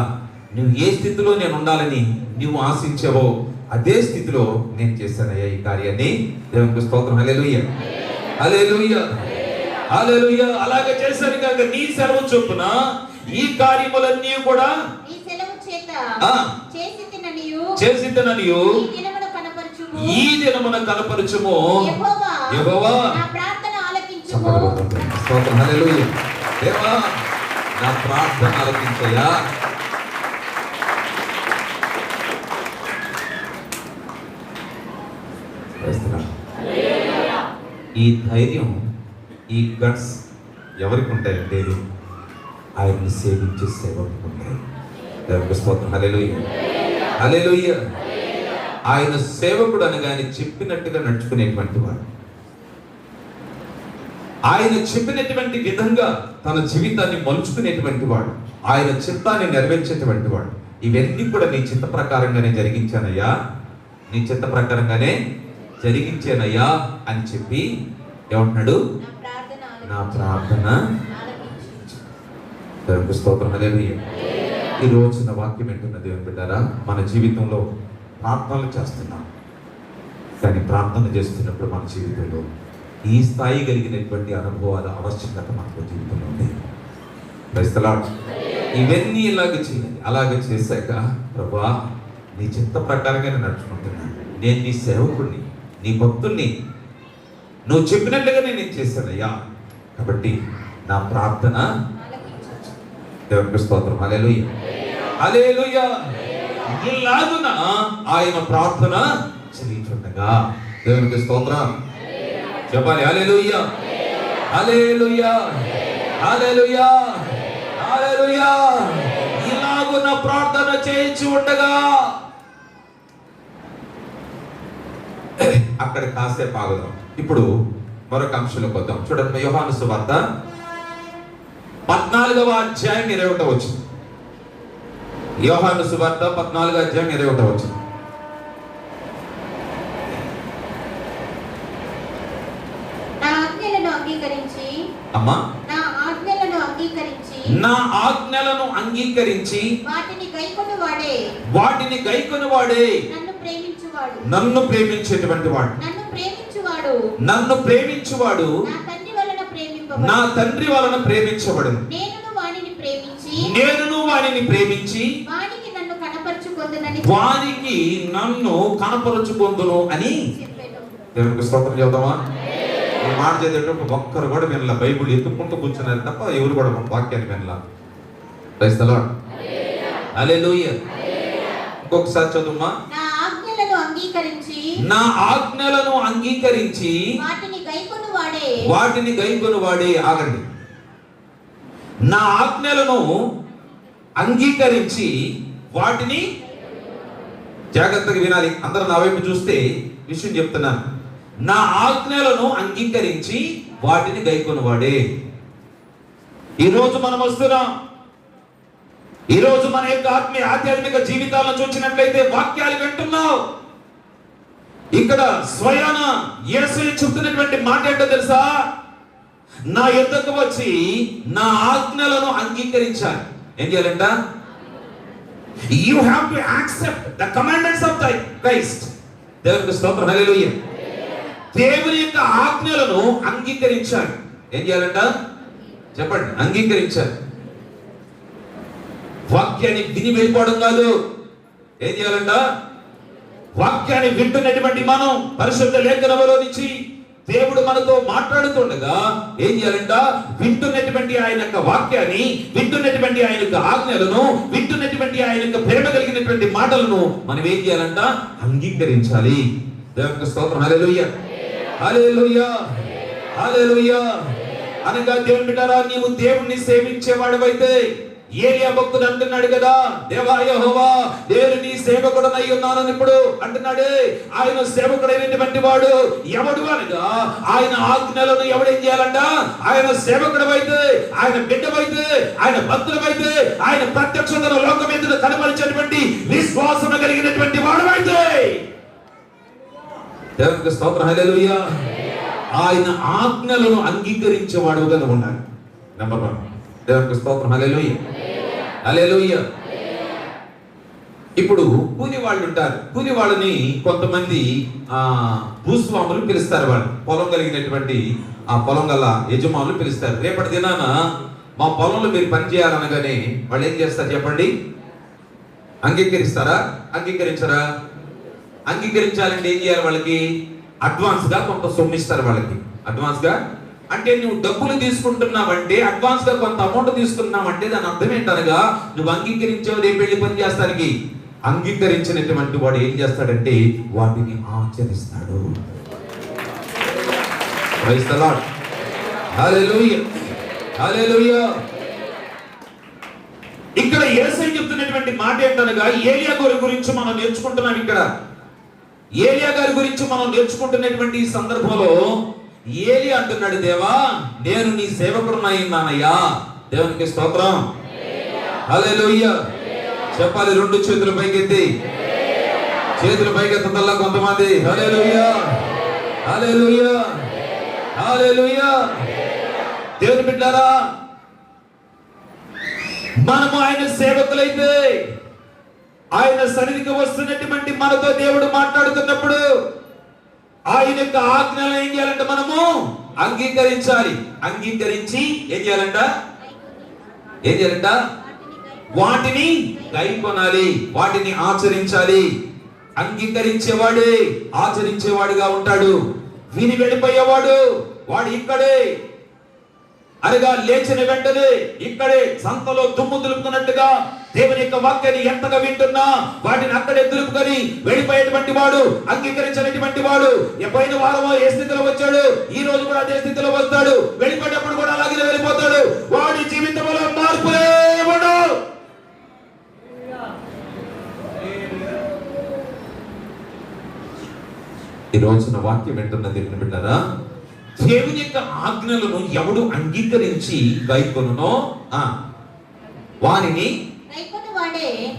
నువ్వు ఏ స్థితిలో నేను ఉండాలని నువ్వు ఆశించావో అదే స్థితిలో నేను చేశానయ్యా ఈ కార్యాన్ని. దేవునికి స్తోత్రం, హల్లెలూయా, హల్లెలూయా, హల్లెలూయా. అలాగే చేశాను కాక నీ సెలవు చొప్పున ఈ కార్యములన్నీ కూడా నీ సెలవు చేత చేసితిననియు చేసిద్దననియు ఈ దినమున కనపరచుము. ఈ దినమున కనపరచుము. యెహోవా యెహోవా నా ప్రార్థన ఆలకించుము. చప్పట్లు కొట్టండి. స్తోత్రం, హల్లెలూయా. దేవా నా ప్రార్థన ఆలకించయ్యా. వేస్తున్నాను. ఈ ధైర్యం, ఈ గట్స్ ఎవరికి ఉంటాయంటే ఆయన్ని సేవించే సేవకు ఉంటాయి. దేవునికి స్తోత్రం. హల్లెలూయా, హల్లెలూయా. ఆయన సేవకుడు అనగానే చెప్పినట్టుగా నడుచుకునేటువంటి వాడు, ఆయన చెప్పినటువంటి విధంగా తన జీవితాన్ని మలుచుకునేటువంటి వాడు, ఆయన చిత్తాన్ని నెరవేర్చేటువంటి వాడు. ఇవన్నీ కూడా నీ చిత్త ప్రకారంగానే జరిగించానయ్యా, నీ చిత్త ప్రకారంగానే జరిగించానయ్యా అని చెప్పి ఏమంటున్నాడు? నా ప్రార్థన దేవునికి స్తోత్రం. హల్లెలూయా. ఈ రోజున వాక్యం వింటున్న దేవుని బిడ్డారా, మన జీవితంలో ప్రార్థనలు చేస్తున్నాం, కానీ ప్రార్థన చేస్తున్నప్పుడు మన జీవితంలో ఈ స్థాయి కలిగినటువంటి అనుభవాల ఆవశ్యకత మనకు జీవితంలో ఉంది. Praise the lord. ఇవన్నీ ఇలాగ చేయాలి. అలాగే చేశాక ప్రభువా నీ చిత్త ప్రకారంగా నేను నడుచుకుంటున్నాను, నేను నీ సేవకుడిని, నీ భక్తుడిని, నువ్వు చెప్పినట్లుగా నేను చేశానయ్యా, కాబట్టి నా ప్రార్థన దేవునికి స్తోత్రం. హల్లెలూయా, హల్లెలూయా. ఇలాగున ఆయన ప్రార్థన చెల్లించుండగా దేవునికి స్తోత్రం చెప్పాలి. హల్లెలూయా, హల్లెలూయా, హల్లెలూయా, హల్లెలూయా. ఇలాగున ప్రార్థన చేయించి ఉండగా అక్కడ కాసేపు ఆగుదాం. ఇప్పుడు మరొక అంశంలోకి వద్దాం. చూడండి, యోహాను సువార్త 14వ అధ్యాయం 21వ వచనం. యోహాను సువార్త 14వ అధ్యాయం 21వ వచనం. అమ్మా, నా ఆజ్ఞలను అంగీకరించి వాటిని గైకొను వాడే నన్ను ప్రేమించేటువంటి వాడు, నన్ను ప్రేమించువాడు నా తండ్రి వలన ప్రేమించబడును. నేను వానిని ప్రేమించి వానికి నన్ను కనపరుచుకొందును అని దేవునికి స్తోత్రం చెబుతామా? ఈ మాట చదివేటప్పుడు ఒక్కరు కూడా వినలా, బైబుల్ ఎత్తుకుంటూ కూర్చున్నారు తప్ప ఎవరు కూడా వాక్యాన్ని వినలా. ప్రైజ్ ది లార్డ్, హల్లెలూయా. ఇంకొకసారి చదువుమా. నా ఆజ్ఞలను అంగీకరించి వాటిని గైకొను వాడే. ఆగండి. నా ఆజ్ఞలను అంగీకరించి వాటిని, జాగ్రత్తగా వినాలి, అందరూ నా వైపు చూస్తే విషయం చెప్తున్నాను. నా ఆజ్ఞలను అంగీకరించి వాటిని గైకొను వాడే. ఈరోజు మనం వస్తున్నాం. ఈరోజు మన యొక్క ఆధ్యాత్మిక జీవితాలను చూసినట్లయితే వాక్యాలు వింటున్నావు. ఇక్కడ స్వయాన యేసు చెప్తున్నటువంటి మాట ఏంటో తెలుసా? నా యొద్దకు వచ్చి నా ఆజ్ఞలను అంగీకరించాలి. ఏం చేయాలంట? You have to accept the commandants of Christ. దేవునికి స్తోత్రం, హల్లెలూయా. దేవుని యొక్క ఆజ్ఞలను అంగీకరించాలి. ఏం చేయాలంట? చెప్పండి. అంగీకరించాలి. వాక్యాన్ని విని వెళ్ళిపోవడం కాదు. ఏం చేయాలంట? వాక్యాన్ని వింటున్నటువంటి మనం పరిశుద్ధ లేఖనములో నుంచి దేవుడు మనతో మాట్లాడుతుండగా ఏం చేయాలంట? వింటున్నటువంటి ఆయన యొక్క వాక్యాన్ని, వింటున్నటువంటి ఆయన యొక్క ఆజ్ఞలను, వింటున్నటువంటి ఆయన యొక్క ప్రేమ కలిగినటువంటి మాటలను మనం ఏం చేయాలంట? అంగీకరించాలి. దేవునికి స్తోత్రం, హల్లెలూయా, హల్లెలూయా, హల్లెలూయా. అనగా దేవుని బిడ్డలారా, నీవు దేవుణ్ణి సేవించేవాడివైతే ఏలియా భక్తుడు అంటున్నాడు కదా, దేవా యెహోవా, నేను నీ సేవకుడనై ఉన్నానని ఇప్పుడు అంటున్నాడే. ఆయన సేవకుడైనటువంటి వాడు ఎవడు అనగా ఆయన ఆజ్ఞలను ఎవడేం చేయాలంట? ఆయన సేవకుడవైతే, ఆయన బిడ్డవైతే, ఆయన భక్తుడవైతే, ఆయన ప్రత్యక్షతను లోకం ఎదుట కనపరిచేటువంటి విశ్వాసం కలిగినటువంటి వాడవైతే, దేవునికి స్తోత్రం, హల్లెలూయా, ఆయన ఆజ్ఞలను అంగీకరించేవాడుగా ఉండాలి. నెంబర్ 1. దేవునికి స్తోత్రం, హల్లెలూయా, హల్లెలూయా. ఇప్పుడు కూలి వాళ్ళు ఉంటారు. కూలి వాళ్ళని కొంతమంది భూస్వాములు పిలుస్తారు. వాళ్ళు పొలం కలిగినటువంటి ఆ పొలం గల యజమానులు పిలుస్తారు. రేపటి దినాన మా పొలంలో మీరు పని చేయాలనగానే వాళ్ళు ఏం చేస్తారు చెప్పండి? అంగీకరిస్తారా? అంగీకరించరా? అంగీకరించాలంటే ఏం చేయాలి? వాళ్ళకి అడ్వాన్స్ గా కొంత సొమ్ము ఇస్తారు. వాళ్ళకి అడ్వాన్స్ గా అంటే నువ్వు డబ్బులు తీసుకుంటున్నావంటే, అడ్వాన్స్ గా కొంత అమౌంట్ తీసుకున్నావంటే దాని అర్థం ఏంటనగా నువ్వు అంగీకరించావు రేపు వెళ్ళి పని చేస్తానికి. అంగీకరించినటువంటి వాడు ఏం చేస్తాడంటే వాటిని ఆచరిస్తాడు. Praise the lord. హల్లెలూయా, హల్లెలూయా. ఇక్కడ యేసయ్య చెప్తున్నటువంటి మాట ఏంటనగా ఏలియా గారి గురించి మనం నేర్చుకుంటున్నాం. ఇక్కడ ఏలియా గారి గురించి మనం నేర్చుకుంటున్నటువంటి ఈ సందర్భంలో ఏలియా అంటున్నాడు, దేవా నేను నీ సేవకుడునయ్యానయ్యా. దేవునికి స్తోత్రం. హల్లెలూయా. చెప్పాలి, రెండు చేతుల పైకెత్తి, చేతుల పైకెత్తల్లా కొంతమంది. హల్లెలూయా, హల్లెలూయా, హల్లెలూయా. దేవుని బిడ్డలారా, మనము ఆయన సేవకులైతే ఆయన సన్నిధికి వస్తున్నటువంటి మనతో దేవుడు మాట్లాడుతున్నప్పుడు ఆయన యొక్క ఆజ్ఞలను ఏం చేయాలంటే మనము అంగీకరించాలి. అంగీకరించి ఏం చేయాలంట? ఏం చేయాలంట? వాటిని గైకొనాలి, వాటిని ఆచరించాలి. అంగీకరించేవాడే ఆచరించేవాడుగా ఉంటాడు. విని వెళ్ళిపోయేవాడు వాడు ఇక్కడే అనగా లేచిన వెంటనే ఇక్కడే సంతలో దుమ్ము దులుపుకున్నట్టుగా దేవుని యొక్క వాక్యాన్ని ఎంతగా వింటున్నా వాటిని అక్కడే దులుపుకొని వెళ్ళిపోయేటువంటి వాడు, అంగీకరించినటువంటి వాడు. ఎప్పుడైన వారమో ఏ స్థితిలో వచ్చాడు, ఈ రోజు కూడా అదే స్థితిలో వస్తాడు. వెళ్ళిపోయేటప్పుడు కూడా అలాగే వెళ్ళిపోతాడు. వాడి జీవితంలో మార్పులే ఉండవు. ఈ రోజున వాక్యం వింటున్న దేవుని బిడ్డలారా, దేవుని యొక్క ఆజ్ఞలను ఎవడు అంగీకరించి గైకొనునో వానిని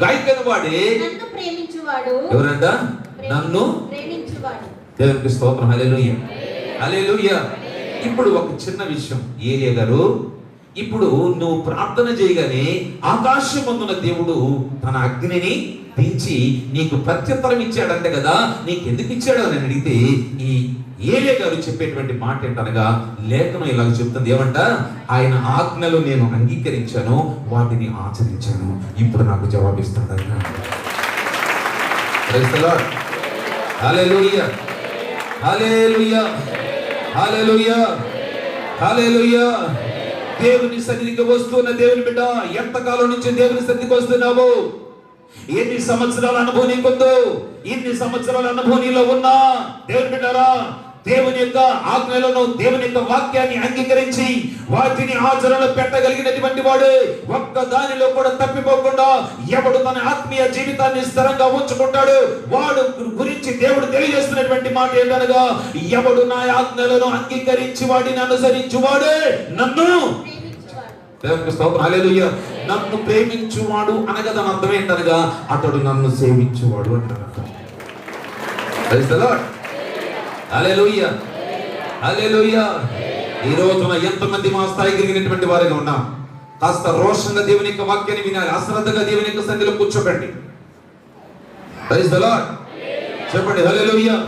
గైకొనువాడే నన్ను ప్రేమించువాడు. ఎవరంట? నన్ను ప్రేమించువాడు. దేవునికి స్తోత్రం. హల్లెలూయా, హల్లెలూయా. ఇప్పుడు ఒక చిన్న విషయం, ఏలియా గారు, ఇప్పుడు నువ్వు ప్రార్థన చేయగానే ఆకాశమందున దేవుడు తన అగ్నిని దించి నీకు ప్రత్యుత్తరం ఇచ్చాడంటే కదా, నీకు ఎందుకు ఇచ్చాడు అని అడిగితే ఈ ఏలియా గారు చెప్పేటువంటి మాట ఏంటనగా, లేఖనం ఇలాగ చెప్తుంది. ఏమంట? ఆయన ఆజ్ఞలు నేను అంగీకరించాను, వాటిని ఆచరించాను, ఇప్పుడు నాకు జవాబిస్తాడన్నా. Praise the lord. హల్లెలూయా, హల్లెలూయా, హల్లెలూయా, హల్లెలూయా. దేవుని సన్నిధికి వస్తున్న దేవుని బిడ్డ, ఎంతకాలం నుంచి దేవుని సన్నిధికి వస్తున్నావు? ఎన్ని సంవత్సరాల అనుభవం నీకుందో? ఇన్ని సంవత్సరాల అనుభవం నీలో ఉన్నా దేవుని బిడ్డరా, దేవుని యొక్క ఆజ్ఞలను, దేవుని యొక్క వాక్యాన్ని అంగీకరించి వాటిని ఆచరణలో పెట్టగలిగినటువంటి వాడు, ఒక్క దానిలో కూడా తప్పిపోకుండా ఎవడు తన ఆత్మీయ జీవితాన్ని స్థిరంగా ఉంచుకుంటాడు వాడు గురించి దేవుడు తెలియజేస్తున్నటువంటి మాట ఏంటనగా, ఎవడు నా ఆజ్ఞలను అంగీకరించి వాటిని అనుసరించువాడే నన్ను. దేవునికి స్తోత్రం. హల్లెలూయా. నన్ను ప్రేమించువాడు అనగా దాని అర్థం ఏంటనగా, అతడు నన్ను సేవించువాడు అంటారు. Praise the lord. హల్లెలూయా, హల్లెలూయా. ఈ రోజున ఎంతమంది మా స్థాయికి ఎదిగినటువంటి వారిగా ఉన్నాం? కాస్త రోషంగా దేవుని యొక్క వాక్యాన్ని వినాలి, అశ్రద్ధగా దేవుని యొక్క సన్నిధిలో కూర్చోకండి. Praise the lord. చెప్పండి హల్లెలూయా,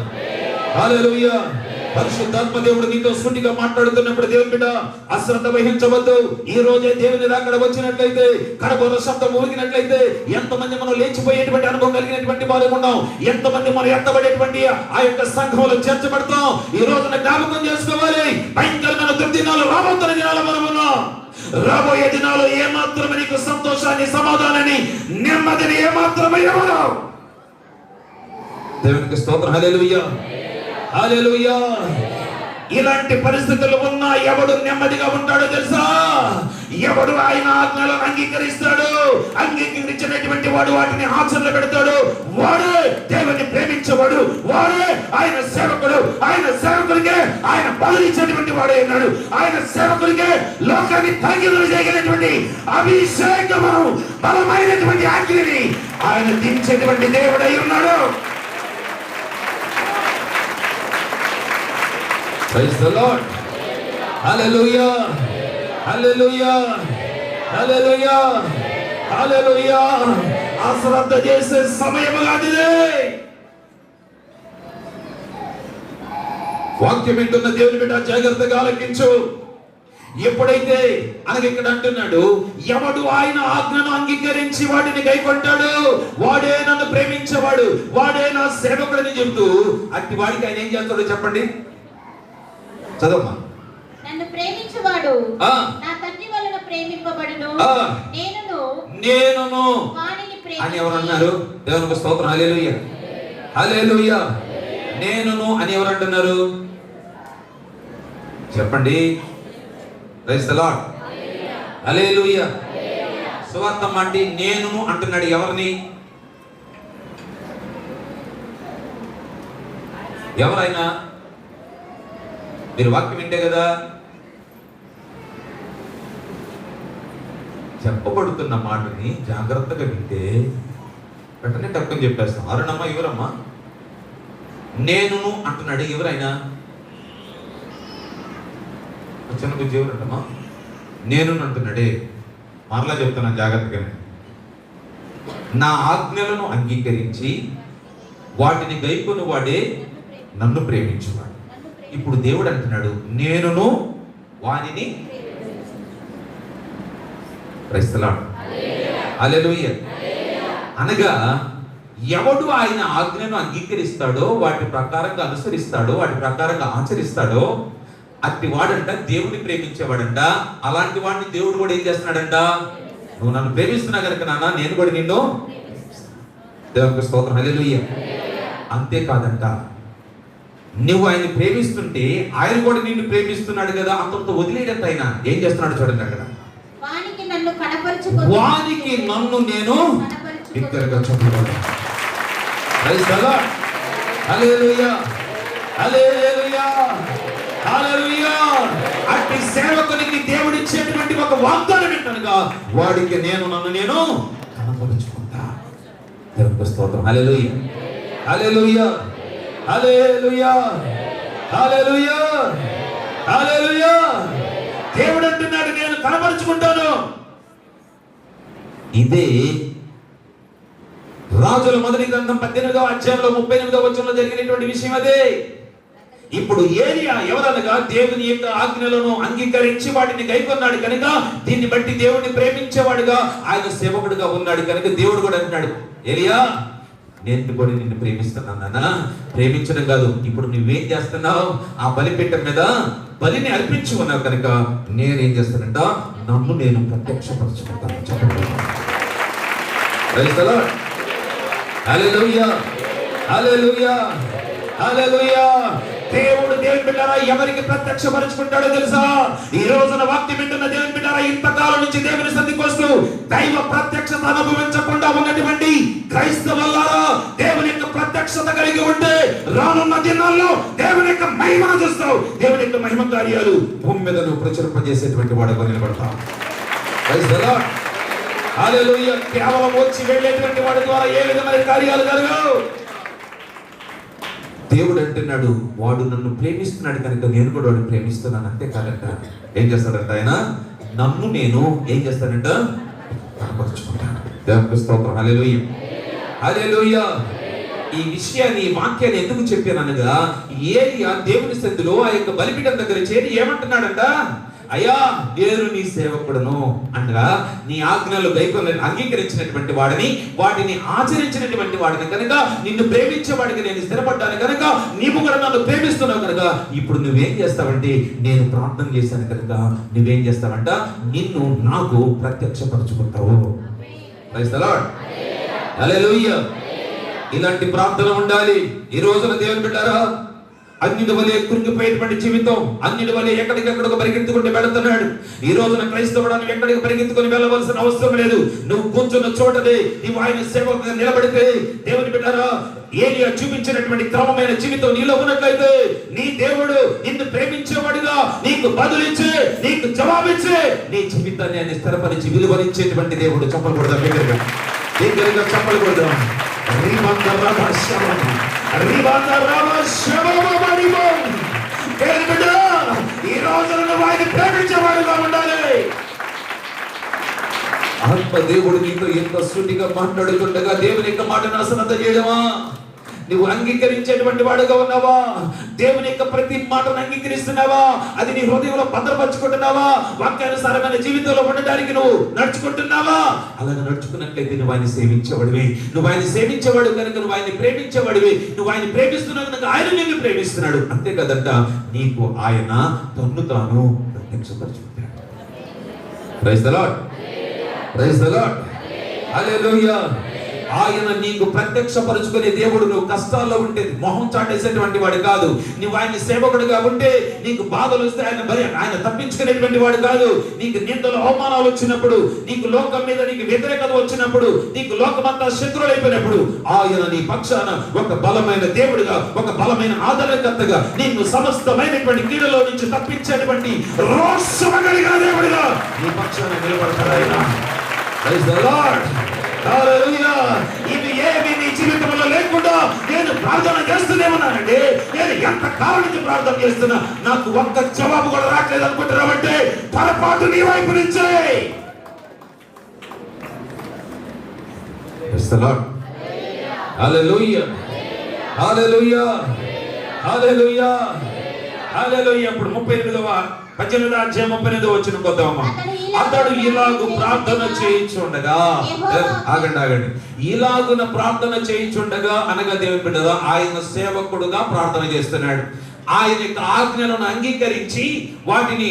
హల్లెలూయా. పరిశుద్ధాత్మ దేవుడు నీతో సూటిగా మాట్లాడుతున్నప్పుడు దేవుని బిడ్డ అశ్రద్ధ వహించవద్దు. ఈ రోజే దేవుని అక్కడ వచ్చినట్లయితే, కడబోర శబ్దం ఊగినట్లయితే ఎంతమంది మనం లేచిపోయేటువంటి అనుభవం కలిగినటువంటి వారు ఉన్నాం. ఎంతమంది మనం ఎత్తబడేటువంటి ఆ యొక్క సంఘంలో చేర్చబడతాం. ఈ రోజున జ్ఞాపకం చేసుకోవాలి, భయంకరమైన దుర్దినాలు రాబోతున్న దినాలు మనం ఉన్నాం. రాబోయే దినాలు ఏమాత్రమే నీకు సంతోషాన్ని, సమాధానాన్ని, నెమ్మదిని ఏమాత్రమే ఇవ్వదు. దేవునికి స్తోత్రం. హల్లెలూయా, హల్లెలూయా. ఇలాంటి పరిస్థితులు ఉన్నా ఎవడు నెమ్మదిగా ఉంటాడో తెలుసా? ఎవడు ఆయన ఆజ్ఞలను అంగీకరిస్తాడు, అంగీకరించినటువంటి వాడు వాటిని ఆచరణలో పెడతాడు, వాడే దేవుని ప్రేమించేవాడు, వాడే ఆయన సేవకుడు. ఆయన సేవకుడికే ఆయన బలించేటువంటి వాడే ఉన్నాడు. ఆయన సేవకుడికే లోకాన్ని తగ్గిదలు చేయగలిగినటువంటి అభిషేకము, బలమైనటువంటి అగ్నిని ఆయన దించేటువంటి దేవుడై ఉన్నాడు. Praise the Lord. Hallelujah. Hallelujah. Hallelujah. Hallelujah. అశ్రద్ధ చేసే సమయం కాదిదే. వాక్యం వింటున్న దేవుని బిడ్డ జాగ్రత్తగా ఆలకించు. ఎప్పుడైతే అనగా ఇక్కడ అంటున్నాడు, ఎవడు ఆయన ఆజ్ఞను అంగీకరించి వాటిని గైకొంటాడు వాడే నన్ను ప్రేమించేవాడు, వాడే నా సేవకుడని చెబుతూ అట్టి వాడికి ఆయన ఏం చేస్తాడో చెప్పండి. చదవమ్మా. నన్ను ప్రేమించువాడు ఆ, నా తండ్రి వలన ప్రేమింపబడును. ఆ. నేనును వానిని అని ఎవరు అన్నారు? దేవునికి స్తోత్రం. హల్లెలూయా, హల్లెలూయా. నేనును అని ఎవరు అంటున్నారు? చెప్పండి. Praise the lord. హల్లెలూయా. సువార్తం అంటే నేనును అంటున్నాడు. ఎవరిని? ఎవరైనా మీరు వాక్యం వింటే కదా చెప్పబడుతున్న మాటని జాగ్రత్తగా వింటే వెంటనే తక్కువ చెప్పేస్తాం. అరుణమ్మ ఎవరమ్మా? నేనును అంటున్నాడు. ఎవరైనా చిన్న గురించి ఎవరంటమ్మా? నేను అంటున్నాడే. మరలా చెప్తున్నాను జాగ్రత్తగానే. నా ఆజ్ఞలను అంగీకరించి వాటిని గైకొను వాడే నన్ను ప్రేమించువాడు. ఇప్పుడు దేవుడు అంటున్నాడు నేనును వానిని. Praise the lord. హల్లెలూయా. అనగా ఎవడు ఆయన ఆజ్ఞను అంగీకరిస్తాడో, వాటి ప్రకారంగా అనుసరిస్తాడో, వాటి ప్రకారంగా ఆచరిస్తాడో అట్టి వాడంట దేవుడిని ప్రేమించేవాడంట. అలాంటి వాడిని దేవుడు కూడా ఏం చేస్తున్నాడంట? నువ్వు నన్ను ప్రేమిస్తున్నా కనుక నాన్న నేను కూడా నిన్ను. దేవునికి స్తోత్రం. హల్లెలూయా. అంతేకాదంట, నువ్వు ఆయన్ని ప్రేమిస్తుంటే ఆయన కూడా నిన్ను ప్రేమిస్తున్నాడు కదా, అంతంత వదిలేడంత. ఆయన ఏం చేస్తున్నాడు చూడండి అక్కడ. వానికి నన్ను వానికి నన్ను నేను బిగ్గరగా చెప్పుకోవాలి. Praise the lord. హల్లెలూయా, హల్లెలూయా, హల్లెలూయా. అట్టి సేవకునికి దేవుడు ఇచ్చేటువంటి ఒక వాగ్దానం ఏంటనగా వాడికి నన్ను నేను కనపరుచుకుంటా. దేవునికి స్తోత్రం. హల్లెలూయా, హల్లెలూయా, హల్లెలూయా, హల్లెలూయా, హల్లెలూయా. దేవుడు అంటున్నాడు నేను కనపరుచుకుంటాను. ఇదే రాజుల మొదటి గ్రంథం 18వ అధ్యాయంలో 38వ వచనంలో జరిగినటువంటి విషయం అదే. ఇప్పుడు ఏలియా ఎవరనగా దేవుని యొక్క ఆజ్ఞలను అంగీకరించి వాటిని గైకొన్నాడు కనుక దీన్ని బట్టి దేవుడిని ప్రేమించేవాడుగా ఆయన సేవకుడుగా ఉన్నాడు కనుక దేవుడు కూడా అంటున్నాడు ఏలియా నేను కూడా నిన్ను ప్రేమిస్తున్నాను నాన్న. ప్రేమించడం కాదు, ఇప్పుడు నువ్వేం చేస్తున్నావు? ఆ బలిపీఠం మీద బలిని అర్పించి ఉన్నావు కనుక నేనేం చేస్తానంట నన్ను నేను ప్రత్యక్షపరచుకుంటాను. చెప్పండి. Praise the lord. హల్లెలూయా, హల్లెలూయా, హల్లెలూయా. దేవుడు దేవుని బిడ్డలారా ఎవరికి ప్రత్యక్షపరుచుకుంటాడో తెలుసా? ఈ రోజున వాక్యం వింటున్న దేవుని బిడ్డలారా ఇంతకాలం నుంచి దేవుని సన్నిధికి వస్తూ దైవ ప్రత్యక్షత అనుభవించకుండా ఉన్నటువంటి క్రైస్తవులారా దేవుని యొక్క ప్రత్యక్షత కలిగి ఉంటే రానున్న దినాల్లో దేవుని యొక్క మహిమను చూస్తావు. దేవుని యొక్క మహిమ కార్యాలు భూమి మీద నువ్వు ప్రచురింపజేసేటువంటి వాడుగా నిలబడతావు. Praise the lord. హల్లెలూయా. కేవలం వచ్చి వెళ్ళేటువంటి వాడి ద్వారా ఏ విధమైన కార్యాలు జరగవు. దేవుడు అంటున్నాడు వాడు నన్ను ప్రేమిస్తున్నాడు కనుక నేను కూడా వాడిని ప్రేమిస్తున్నాను. అంతే కాదంట ఏం చేస్తాడంట ఆయన నన్ను నేను ఏం చేస్తానంట కనపరుచుకుంటాను. దేవునికి స్తోత్రం. హల్లెలూయా, హల్లెలూయా. ఈ విషయాన్ని ఈ వాక్యాన్ని ఎందుకు చెప్పాననగా ఏలియా దేవుని సన్నిధిలో ఆ యొక్క బలిపీఠం దగ్గర చేరి ఏమంటున్నాడంట అయ్యా నేను నీ సేవకుడును అనగా నీ ఆజ్ఞలు గైకొని అంగీకరించినటువంటి వాడిని వాటిని ఆచరించినటువంటి వాడిని కనుక నిన్ను ప్రేమించేవాడికి నేను స్థిరపడ్డాను కనుక నీవు కూడా నన్ను ప్రేమిస్తున్నావు కనుక ఇప్పుడు నువ్వేం చేస్తావంటే నేను ప్రార్థన చేశాను కనుక నువ్వేం చేస్తావంట నిన్ను నాకు ప్రత్యక్షపరచుకుంటావు. Praise the lord. హల్లెలూయా. ఇలాంటి ప్రార్థన ఉండాలి. ఈ రోజున దేవుని బిడ్డారా అన్నిటి వలె కృంగిపోయేటువంటి జీవితం, అన్నిటి వలె ఎక్కడికెక్కడికి పరిగెత్తుకుంటూ వెళుతున్నాడు. ఈ రోజున క్రైస్తవుడు ఎక్కడికి పరిగెత్తుకుని వెళ్ళవలసిన అవసరం లేదు. నువ్వు కూర్చున్న చోటనే నీవు ఆయన సేవకుగా నిలబడితే దేవుని బిడ్డారా ఏలియా చూపించినటువంటి క్రమమైన జీవితం నీలో ఉన్నట్లయితే నీ దేవుడు నిన్ను ప్రేమించేవాడుగా నీకు బదులిచ్చే నీకు జవాబిచ్చే నీ జీవితాన్ని ఆయన స్థిరపరిచి విలువనిచ్చేటువంటి దేవుడు. చెప్పకూడదా? దగ్గరగా దగ్గరగా చెప్పకూడదా? ఈ రోజున ఆయన ప్రేమించేవాడుగా ఉండాలి. ఆత్మ దేవుడు నీతో ఎంత సూటిగా మాట్లాడుతుండగా దేవుని యొక్క మాటను అసన్నత చేయడమా? నువ్వు అంగీకరించేటువంటి వాడుగా ఉన్నావా? దేవుని యొక్క ప్రతి మాటను అంగీకరిస్తున్నావా? అది నీ హృదయంలో భద్రపరుచుకుంటున్నావా? వాక్యానుసారమైన జీవితంలో ఉండడానికి నువ్వు నడుచుకుంటున్నావా? అలాగే నడుచుకున్నట్లయితే నువ్వు ఆయన సేవించేవాడివి. నువ్వు ఆయన సేవించేవాడు కనుక నువ్వు ఆయన ప్రేమించేవాడివి. నువ్వు ఆయన ప్రేమిస్తున్నావు కనుక ఆయన నిన్ను ప్రేమిస్తున్నాడు. అంతే కదంట, నీకు ఆయన తన్ను తాను ప్రత్యక్షపరుచుకుంటాడు. Praise the Lord, praise the lord, హల్లెలూయా. ఆయన నీకు ప్రత్యక్షపరుచుకునే దేవుడు. నువ్వు కష్టాల్లో ఉంటే మొహం చాటేసేటువంటి వాడు కాదు. నువ్వు ఆయన సేవకుడిగా ఉంటే నీకు బాధలు వస్తే ఆయన తప్పించుకునేటువంటి వాడు కాదు. నీకు నిందలు అవమానాలు వచ్చినప్పుడు, నీకు లోకం మీద నీకు వ్యతిరేకత వచ్చినప్పుడు, నీకు లోకమంతా శత్రువులైపోయినప్పుడు ఆయన నీ పక్షాన ఒక బలమైన దేవుడిగా, ఒక బలమైన ఆదరణకర్తగా, నిన్ను సమస్తమైనటువంటి కీడులో నుంచి తప్పించేటువంటి రోషమగలిగిన దేవుడిగా నీ పక్షాన నిలబడతాడు ఆయన. ప్రైజ్ ది లార్డ్, హల్లెలూయా. ఇవి ఏమి నీ జీవితంలో లేకుండా నేను ప్రార్థన చేస్తూనేమన్నానండి. నేను ఎంత కాలం నుంచి ప్రార్థన చేస్తున్నా, నాకు ఒక్క జవాబు కూడా రావట్లేదు అనుకుంటున్నావంటే పొరపాటు నీ వైపు నుంచే. ప్రైజ్ ది లార్డ్, హల్లెలూయా, హల్లెలూయా, హల్లెలూయా, హల్లెలూయా. ఇప్పుడు 18వ అధ్యాయం 38వ వచనం కొద్దామా. అతడు ఇలాగు ప్రార్థన చేయించుండగా, ఆగండి, ఇలాగున ప్రార్థన చేయించుండగా అనగా దేవుని బిడ్డగా ఆయన సేవకుడుగా ప్రార్థన చేస్తున్నాడు. ఆయన యొక్క ఆజ్ఞలను అంగీకరించి వాటిని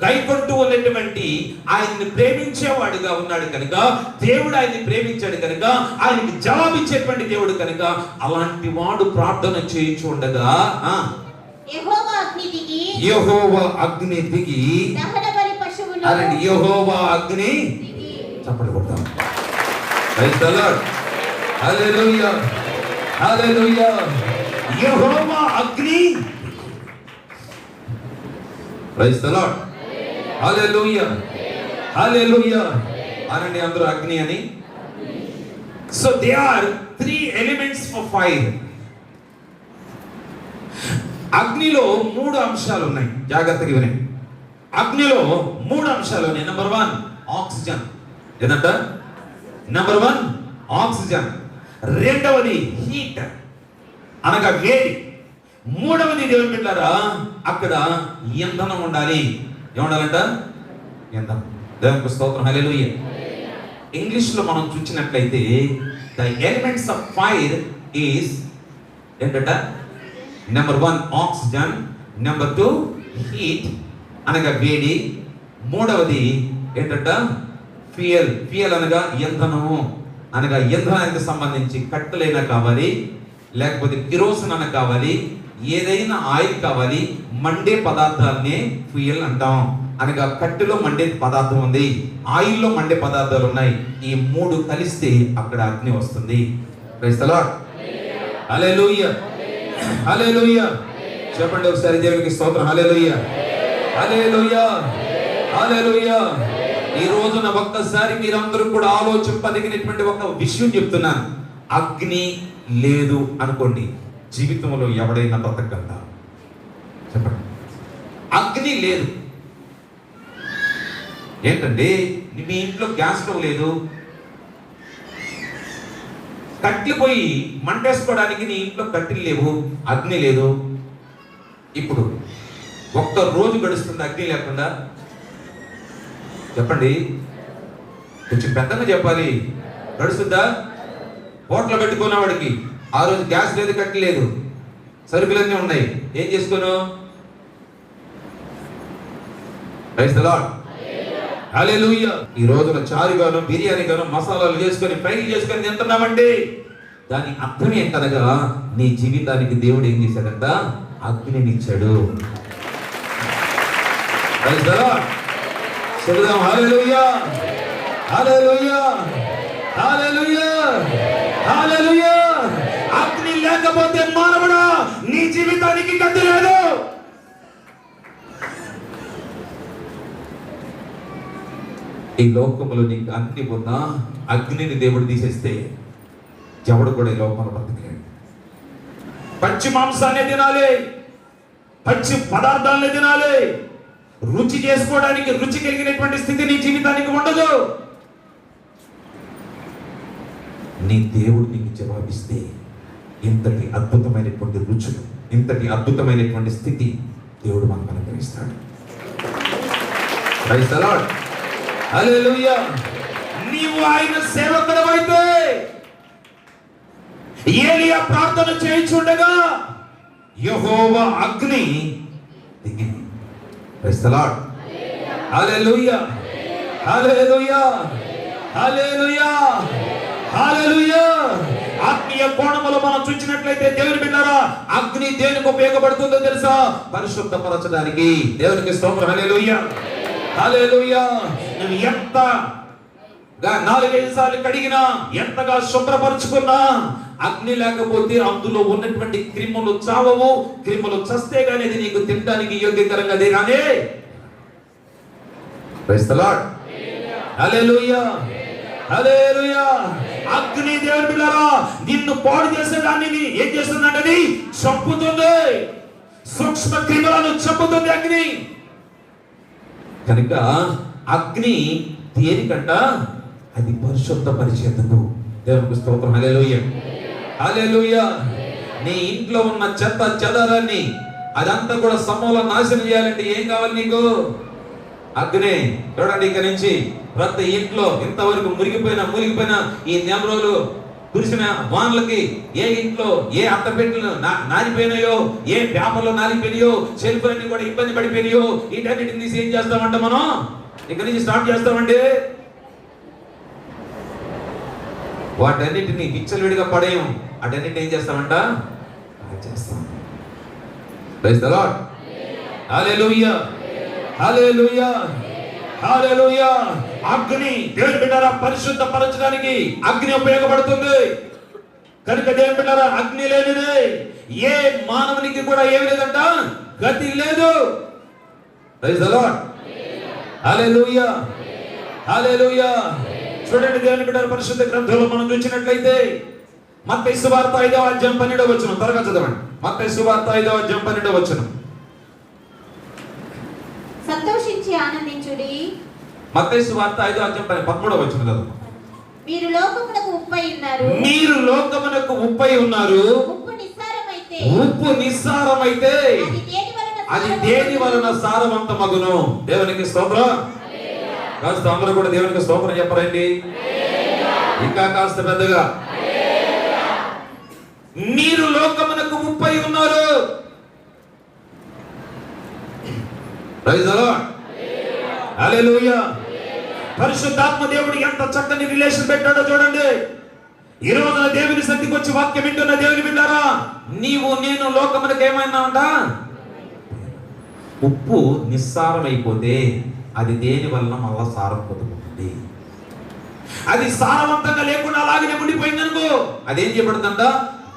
కైకొంటూ ఉన్నటువంటి ఆయన్ని ప్రేమించేవాడుగా ఉన్నాడు కనుక, దేవుడు ఆయన్ని ప్రేమించాడు కనుక, ఆయనకి జవాబిచ్చేటువంటి దేవుడు కనుక, అలాంటి వాడు ప్రార్థన చేయించుండగా యెహోవా అగ్ని దిగి యెహోవా అగ్ని చప్పట్లు కొడతాం. ప్రైజ్ ది లార్డ్, హల్లెలూయా, హల్లెలూయా. యెహోవా అగ్ని, ప్రైజ్ ది లార్డ్, హల్లెలూయా, హల్లెలూయా. అనండి అందరూ అగ్ని అని. So they are 3 elements for fire. అగ్నిలో 3 అంశాలు ఉన్నాయి. జాగ్రత్తగా వినండి. అగ్నిలో 3 అంశాలు ఉన్నాయి. Number 1 oxygen. ఏదంట? Number 1 oxygen. రెండవది హీట్ అనగా వేడి. మూడవది దేవుని బిడ్డలారా అక్కడ ఇంధనం ఉండాలి. ఏముండాలంట? ఇంధనం. దేవునికి స్తోత్రం, హల్లెలూయా. ఇంగ్లీష్ లో మనం చూసినట్లయితే the elements of fire is ఏంటంట? నెంబర్ 1 ఆక్సిజన్, నెంబర్ 2 హీట్ అనగా వేడి, మూడవది ఏంటంట? ఫ్యూయల్. ఫ్యూయల్ అనగా ఇంధనము. అనగా ఇంధనానికి సంబంధించి కట్టెలైనా కావాలి, లేకపోతే కిరోసిన్ అన్న కావాలి, ఏదైనా ఆయిల్ కావాలి, మండే పదార్థాలనే ఫ్యూయల్ అంటాం. అనగా కట్టెలో మండే పదార్థం ఉంది, ఆయిల్లో మండే పదార్థాలు ఉన్నాయి. ఈ 3 కలిస్తే అక్కడ అగ్ని వస్తుంది. ప్రైజ్ ది లార్డ్, హల్లెలూయా, హల్లెలూయా. చెప్పండి ఒకసారి దేవునికి స్తోత్రం, హల్లెలూయా, హల్లెలూయా, హల్లెలూయా. ఈ రోజున ఒక్కసారి మీరందరూ కూడా ఆలోచింపదగినటువంటి ఒక విషయం చెప్తున్నాను. అగ్ని లేదు అనుకోండి, జీవితంలో ఎవడైనా బ్రతకగలరా? చెప్పండి. అగ్ని లేదు ఏంటండి? మీ ఇంట్లో గ్యాస్ స్టవ్ లేదు, కట్టెలు పోయి మంటేసుకోవడానికి నీ ఇంట్లో కట్టెలు లేవు, అగ్ని లేదు. ఇప్పుడు ఒక్క రోజు గడుస్తుంది అగ్ని లేకుండా? చెప్పండి, కొంచెం పెద్దగా చెప్పాలి. గడుస్తుందా? హోటల్ పెట్టుకున్నవాడికి ఆ రోజు గ్యాస్ లేదు, కట్టెలు లేదు, సరుకులన్నీ ఉన్నాయి, ఏం చేసుకోను? ప్రైజ్ ది లార్డ్, హల్లెలూయా. ఈ రోజున చారుగాను, బిర్యానీగాను, మసాలాలు చేసుకొని, ఫ్రైలు చేసుకొని తింటున్నామండి. దాని అర్థం ఏంటనగా నీ జీవితానికి దేవుడు ఏం చేశాడంట? అగ్నినిచ్చాడు. ప్రైజ్ ది లార్డ్, చెబుదాం హల్లెలూయా, హల్లెలూయా, హల్లెలూయా, హల్లెలూయా. అగ్ని లేకపోతే మానవుడా నీ జీవితానికి గతి లేదు. ఈ లోకంలో నీకు అన్ని ఉన్నా అగ్నిని దేవుడు తీసేస్తే ఎవడు కూడా ఈ లోకంలో బ్రతకలేడు. పచ్చి మాంసాన్ని తినాలి, పచ్చి పదార్థాలని తినాలి. రుచి చేసుకోవడానికి రుచి కలిగినటువంటి స్థితి నీ జీవితానికి ఉండదు. నీ దేవుడు నీకు జవాబిస్తే ఇంతటి అద్భుతమైనటువంటి రుచులు, ఇంతటి అద్భుతమైనటువంటి స్థితి దేవుడు మనకు అనుగ్రహిస్తాడు. Praise the lord. హల్లెలూయా. నీవు ఆయన సేవకుడవైతే ఏలియా ప్రార్థన చేయించుండగా యెహోవా అగ్ని దిగింది. Praise the lord. హల్లెలూయా, హల్లెలూయా, హల్లెలూయా, హల్లెలూయా. ఆత్మీయ కోణములో మనం చూసినట్లయితే దేవుని బిడ్డలారా, అగ్ని దేనికి ఉపయోగపడుతుందో తెలుసా? పరిశుద్ధపరచడానికి. దేవునికి స్తోత్రం. హల్లెలూయా, హల్లెలూయా. నువ్వు ఎంత 4-5 సార్లు కడిగినా, ఎంతగా శుభ్రపరుచుకున్నా, అగ్ని లేకపోతే అందులో ఉన్నటువంటి క్రిములు చావవు. క్రిములు చస్తే గానీ అది నీకు తినడానికి యోగ్యకరంగా కానీ. Praise the lord. హల్లెలూయా, హల్లెలూయా. అగ్ని దేవుని బిడ్డలారా నిన్ను పాడు చేసేదాన్ని ఏం చేస్తుందంటే చంపుతుంది. సూక్ష్మ క్రిములను చంపుతుంది అగ్ని. కనుక అగ్ని దేనికంట? అది పరిశుద్ధపరిచేందుకు. దేవునికి స్తోత్రం. హల్లెలూయా, హల్లెలూయా. నీ ఇంట్లో ఉన్న చెత్త చెదారాన్ని అదంతా కూడా సమూల నాశనం చేయాలంటే ఏం కావాలి నీకు? అగ్ని. చూడండి, ఇక నుంచి ప్రతి ఇంట్లో ఇంతవరకు మురిగిపోయిన ఈ నెమరోలు కురిసిన వానలకి ఏ ఇంట్లో ఏ అట్టపెట్టెలు నానిపోయినాయో, ఏ పేపర్లు నానిపోయినాయో, సెల్ఫ్లన్నీ కూడా ఇబ్బంది పడిపోయినాయో, వీటన్నిటిని తీసి ఏం చేస్తామంట? మనం ఇక నుంచి స్టార్ట్ చేస్తామండి. వాటన్నిటిని విచ్చలవిడిగా పడేయం. అటన్నిటిని ఏం చేస్తామంట? చేస్తాం. Praise the lord. హల్లెలూయా, హల్లెలూయా, హల్లెలూయా. అగ్ని దేవుని బిడ్డలారా పరిశుద్ధపరచడానికి అగ్ని ఉపయోగపడుతుంది. కనుక దేవుని బిడ్డలారా అగ్ని లేనిదే ఏ మానవునికి కూడా ఏమి లేదంట? గతి లేదు. Praise the lord. హల్లెలూయా, హల్లెలూయా. చూడండి దేవుని బిడ్డల పరిశుద్ధ గ్రంథంలో మనం చూసినట్లయితే మత్తయి సువార్త 5వ అధ్యాయం 12వ వచనం త్వరగా చదవండి. మత్తయి సువార్త 5వ అధ్యాయం 12వ వచనం. సంతోషించి ఆనందించుడి. మత్తయి సువార్త 5వ అధ్యాయం 13వ వచనం చదవండి. మీరు లోకమునకు ఉప్పై ఉన్నారు. మీరు లోకమునకు ఉప్పై ఉన్నారు. ఉప్పు నిస్సారమైతే ఉప్పు నిస్సారమైతే అది దేని వలన సారవంతమగును? దేవునికి స్తోత్రం. కాస్త అందరూ కూడా దేవునికి స్తోత్రం చెప్పరండి. ఇంకా కాస్త పెద్దగా. మీరు లోకమునకు ఉప్పై ఉన్నారు. Praise the lord. హల్లెలూయా. పరిశుద్ధాత్మ దేవుడు ఎంత చక్కని రిలేషన్ పెట్టాడో చూడండి. ఈ రోజున దేవుని సన్నిధికి వచ్చి వాక్యం వింటున్న దేవుని బిడ్డారా, నీవు నేను లోకమునకు ఏమైనా ఉంటా? ఉప్పు నిస్సారమైపోతే అది దేని వలన మళ్ళా సారం పొందుతుంది. అది సారవంతంగా లేకుండా అలాగనే ఉండిపోయిందనుకో, అదేం చెప్పబడుతుందంట?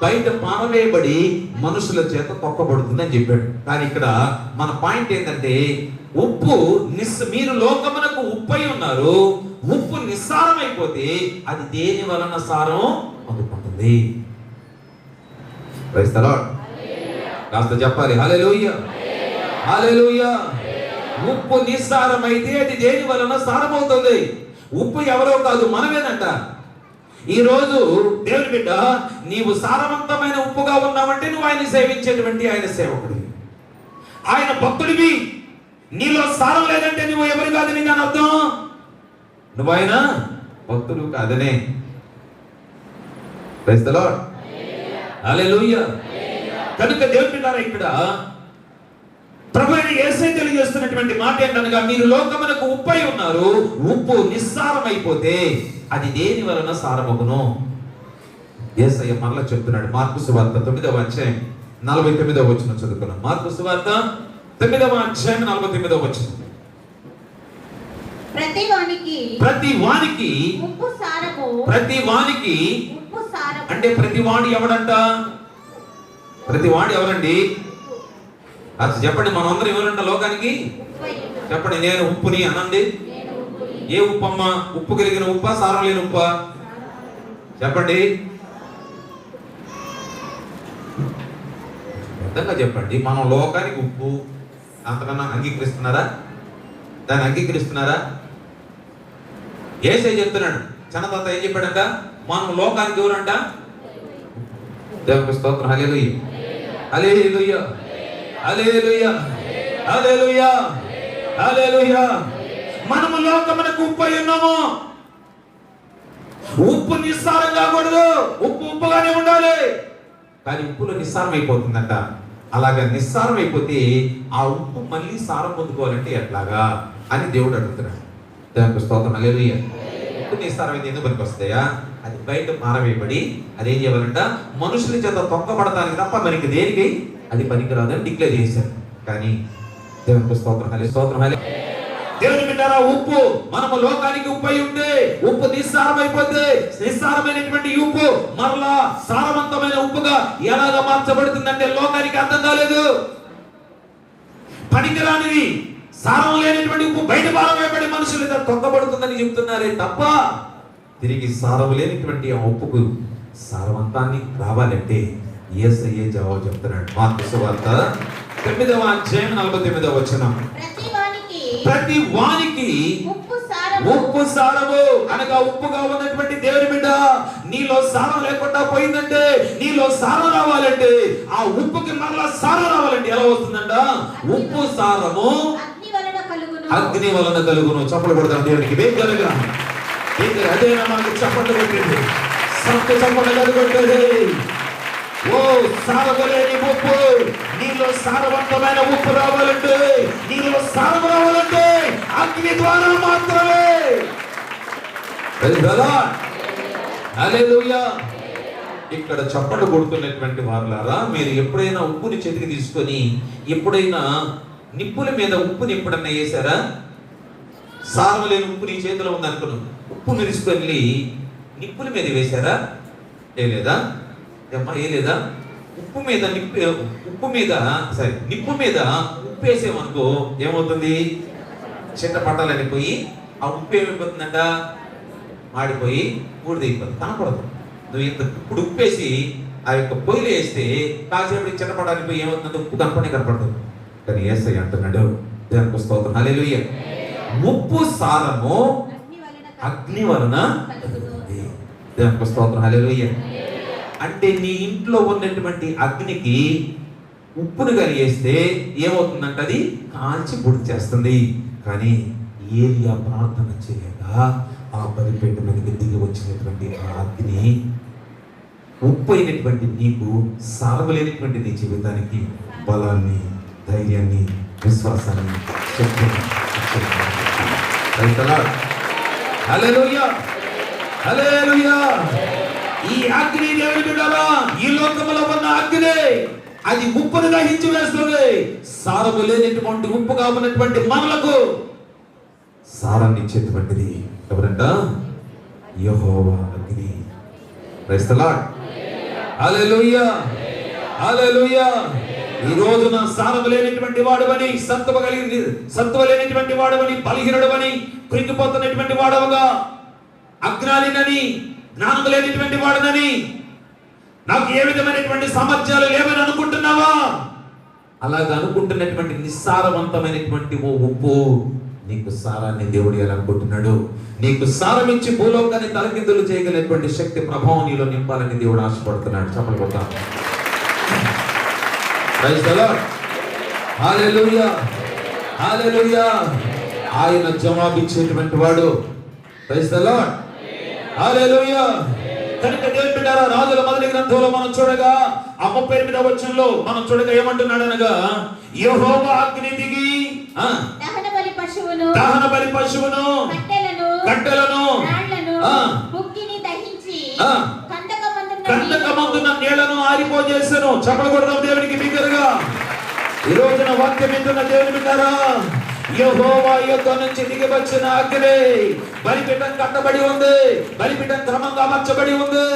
బయట పారవేయబడి మనుషుల చేత తొక్కబడుతుంది అని చెప్పాడు. కానీ ఇక్కడ మన పాయింట్ ఏంటంటే ఉప్పు మీరు లోకమునకు ఉప్పై ఉన్నారు. ఉప్పు నిస్సారమైపోతే అది దేని వలన సారం అందుకుంటుంది. Praise the lord. కాస్త చెప్పాలి. హల్లెలూయా, హల్లెలూయా. ఉప్పు నిస్సారమైతే అది దేని వలన సారమవుతుంది? ఉప్పు ఎవరో కాదు, మనమేనంట. ఈ రోజు దేవుని బిడ్డ, నీవు సారవంతమైన ఉప్పుగా ఉన్నావంటే నువ్వు ఆయన సేవించేటువంటి ఆయన సేవకుడివి, ఆయన భక్తుడివి. నీలో సారం లేదంటే నువ్వు ఎవరు కాదని నేను అర్థం. నువ్వు ఆయన భక్తుడు కాదనే. Praise the lord. హల్లెలూయా. కనుక దేవుని బిడ్డలారా, ఇక్కడ ప్రభువైన యేసయ్య తెలియజేస్తున్నటువంటి మాట ఏంటనగా, మీరు లోకమునకు ఉప్పై ఉన్నారు. ఉప్పు నిస్సారమైపోతే అది దేని వలన సారమగును? యేసయ్య మరలా చెప్తున్నాడు. మార్కు సువార్త 9వ అధ్యాయం 49వ వచనం చదువుకున్నాం. మార్కు సువార్త 9వ అధ్యాయం 49వ వచనం. ప్రతి వానికి ఉప్పు సారము. ప్రతి వానికి ఉప్పు సారము అంటే ప్రతి వాడు ఎవడంట? ప్రతి వాడు ఎవరండి? అది చెప్పండి. మనందరం ఎవరంట లోకానికి? చెప్పండి. నేను ఉప్పుని అనండి. ఏ ఉప్పు అమ్మా? ఉప్పు కలిగిన ఉప్పా, సారం లేని ఉప్పా? చెప్పండి. అర్థంగా చెప్పండి. మనం లోకానికి ఉప్పు. అంతకన్నా అంగీకరిస్తున్నారా? దాన్ని అంగీకరిస్తున్నారా? యేసయ్య చెప్తున్నాడు. చిన్నదంతా ఏం చెప్పాడంట? మనం లోకానికి ఎవరంట? దేవునికి స్తోత్రం. హల్లెలూయా, హల్లెలూయా, హల్లెలూయా, హల్లెలూయా, హల్లెలూయా. మనము లోకమునకు ఉప్పు అయి ఉన్నాము. ఉప్పు నిస్సారం కాకూడదు, ఉప్పు ఉప్పుగానే ఉండాలి. కానీ ఉప్పులో నిస్సారం అయిపోతుందంట. అలాగా నిస్సారం అయిపోతే ఆ ఉప్పు మళ్ళీ సారం పొందుకోవాలంటే ఎట్లాగా అని దేవుడు అడుగుతున్నాడు. దేవునికి స్తోత్రం. హల్లెలూయా. ఉప్పు నిస్సారం అయితే ఎందుకు పనికి వస్తాయా? అది బయట మారవేయబడి అదేం చేయాలంట, మనుషుల చేత తొక్కబడతానికి తప్ప మనకి దేనికి అది పనికిరాదని డిక్లేర్ చేశారు. కానీ దేవునికి స్తోత్రం. హల్లెలూయా, స్తోత్రం. హల్లెలూయా. దేవుని బిడ్డలారా, ఉప్పు మనము లోకానికి ఉప్పు అయి ఉంటే ఉప్పు నిస్సారం అయిపోతే నిస్సారమైనటువంటి ఉప్పు మరలా సారవంతమైన ఉప్పుగా ఎలాగ మార్చబడుతుందంటే లోకానికి అర్థం కాలేదు. పనికిరానిది సారం లేనటువంటి ఉప్పు బయట పారవేయబడి మనుషులు తొక్కబడుతుందని చెప్తున్నారే తప్ప తిరిగి సారం లేనటువంటి ఆ ఉప్పుకు సారవంతాన్ని రావాలంటే యేసయ్యే జవాబు చెప్తున్నాడు. మార్కు సువార్త 9వ అధ్యాయం 49వ వచనం. ప్రతి వానికి ఉప్పు సారము అనగా ఉప్పుగా ఉన్నటువంటి దేవుని బిడ్డ, నీలో సారం లేకుండా పోయిందంటే, నీలో సారం రావాలంటే, ఆ ఉప్పుకి మరలా సారం రావాలంటే ఎలా వస్తుందంట? ఉప్పు సారము అగ్ని వలన కలుగును. చప్పలు కొడతాం దేవునికి వేగలుగా. అదేనా మనకు చప్పట్లు కొట్టేది, చప్పట్లు కలుగుతుంది. ఓ సారము లేని ఉప్పు, నీలో సారవంతమైన ఉప్పు రావాలంటే, నీలో సారం రావాలంటే అగ్ని ద్వారా మాత్రమే. హల్లెలూయా. ఇక్కడ చప్పట్లు కొడుతున్నటువంటి వారులారా, మీరు ఎప్పుడైనా ఉప్పుని చేతికి తీసుకొని ఎప్పుడైనా నిప్పుల మీద ఉప్పుని ఎప్పుడన్నా వేసారా? సారం లేని ఉప్పు నీ చేతిలో ఉందనుకున్నాను, ఉప్పుని తీసుకొని నిప్పుల మీద వేశారా? లేదా లేదా ఉప్పు మీద నిప్పు మీద ఉప్పు వేసేమనుకో ఏమవుతుంది? చిన్న పట్టాలని పోయి ఆ ఉప్పు ఏమైపోతుందంట? మాడిపోయి ఊడిదైపోతుంది, కనపడదు. నువ్వు ఇప్పుడు ఉప్పేసి ఆ యొక్క పొయ్యిలో వేస్తే కాసేపటి చిన్న పట్టాలని పోయి ఏమవుతుందంటే ఉప్పు కనపడుతుంది. కానీ యేసయ్య అంటున్నాడు, దేవునికి స్తోత్రం. హల్లెలూయా. ఉప్పు సారము అగ్ని వలన దేవునికి స్తోత్రం. హల్లెలూయా. అంటే నీ ఇంట్లో ఉన్నటువంటి అగ్నికి ఉప్పును కలిగేస్తే ఏమవుతుందంటే అది కాల్చి బుడి చేస్తుంది. కానీ ఏలియా ప్రార్థన చేయగా ఆ బలిపీఠ మీదకి దిగి వచ్చినటువంటి ఆ అగ్ని ఉప్పు అయినటువంటి నీకు సారములేనటువంటి నీ జీవితానికి బలాన్ని, ధైర్యాన్ని, విశ్వాసాన్ని హల్లెలూయా, హల్లెలూయా. ఈ అగ్ని దేవుని బిడ్డలారా, ఈ లోకములో ఉన్న అగ్ని అది ఉప్పును దహించి వేస్తుంది. సారము లేనటువంటి ఉప్పుగా ఉన్నటువంటి మనలకు సారాన్ని ఇచ్చేటువంటిది ఎవరంట? యెహోవా అగ్ని. Praise the lord. హల్లెలూయా, హల్లెలూయా. ఈ రోజున సారము లేనటువంటి వాడవని, సత్తువ లేనటువంటి వాడవని, బలహీనుడవని, కృంగిపోతున్నటువంటి వాడవగా, అజ్ఞానినని, జ్ఞానం లేనటువంటి వాడనని, నాకు ఏ విధమైనటువంటి సామర్థ్యాలు లేవని అనుకుంటున్నావా? అలాగ అనుకుంటున్నటువంటి నిస్సారవంతమైనటువంటి ఓ ఉప్పు నీకు సారాన్ని దేవుడు అనుకుంటున్నాడు. నీకు సారం ఇచ్చి భూలోకాన్ని తలకిందులు చేయగలిగినటువంటి శక్తి, ప్రభావం నీలో నింపాలని దేవుడు ఆశపడుతున్నాడు. చప్పలు కొడతాం. Praise the lord. హల్లెలూయా, హల్లెలూయా. ఆయన జవాబిచ్చేటువంటి వాడు. Praise the lord. హల్లెలూయా. కనుక దేవుని బిడ్డలారా, రాజుల మొదటి గ్రంథంలో మనం చూడగా ఆ 38వ వచనంలో మనం చూడగా ఏమంటున్నాడు అనగా, యెహోవా అగ్ని దిగి దహన బలి పశువును కట్టెలను బుగ్గిని దహించి కందకమందున నీళ్లను ఆరిపోజేసెను. చప్పలు కొడదాం దేవునికి బిగ్గరగా. ఈ రోజున వాక్యం వింటున్న దేవుని బిడ్డలారా, యెహోవా యొద్ద నుంచి దిగి వచ్చిన అగ్ని బలిపీఠం కట్టబడి ఉంది. బలిపీఠం క్రమంగా అమర్చబడి ఉంది.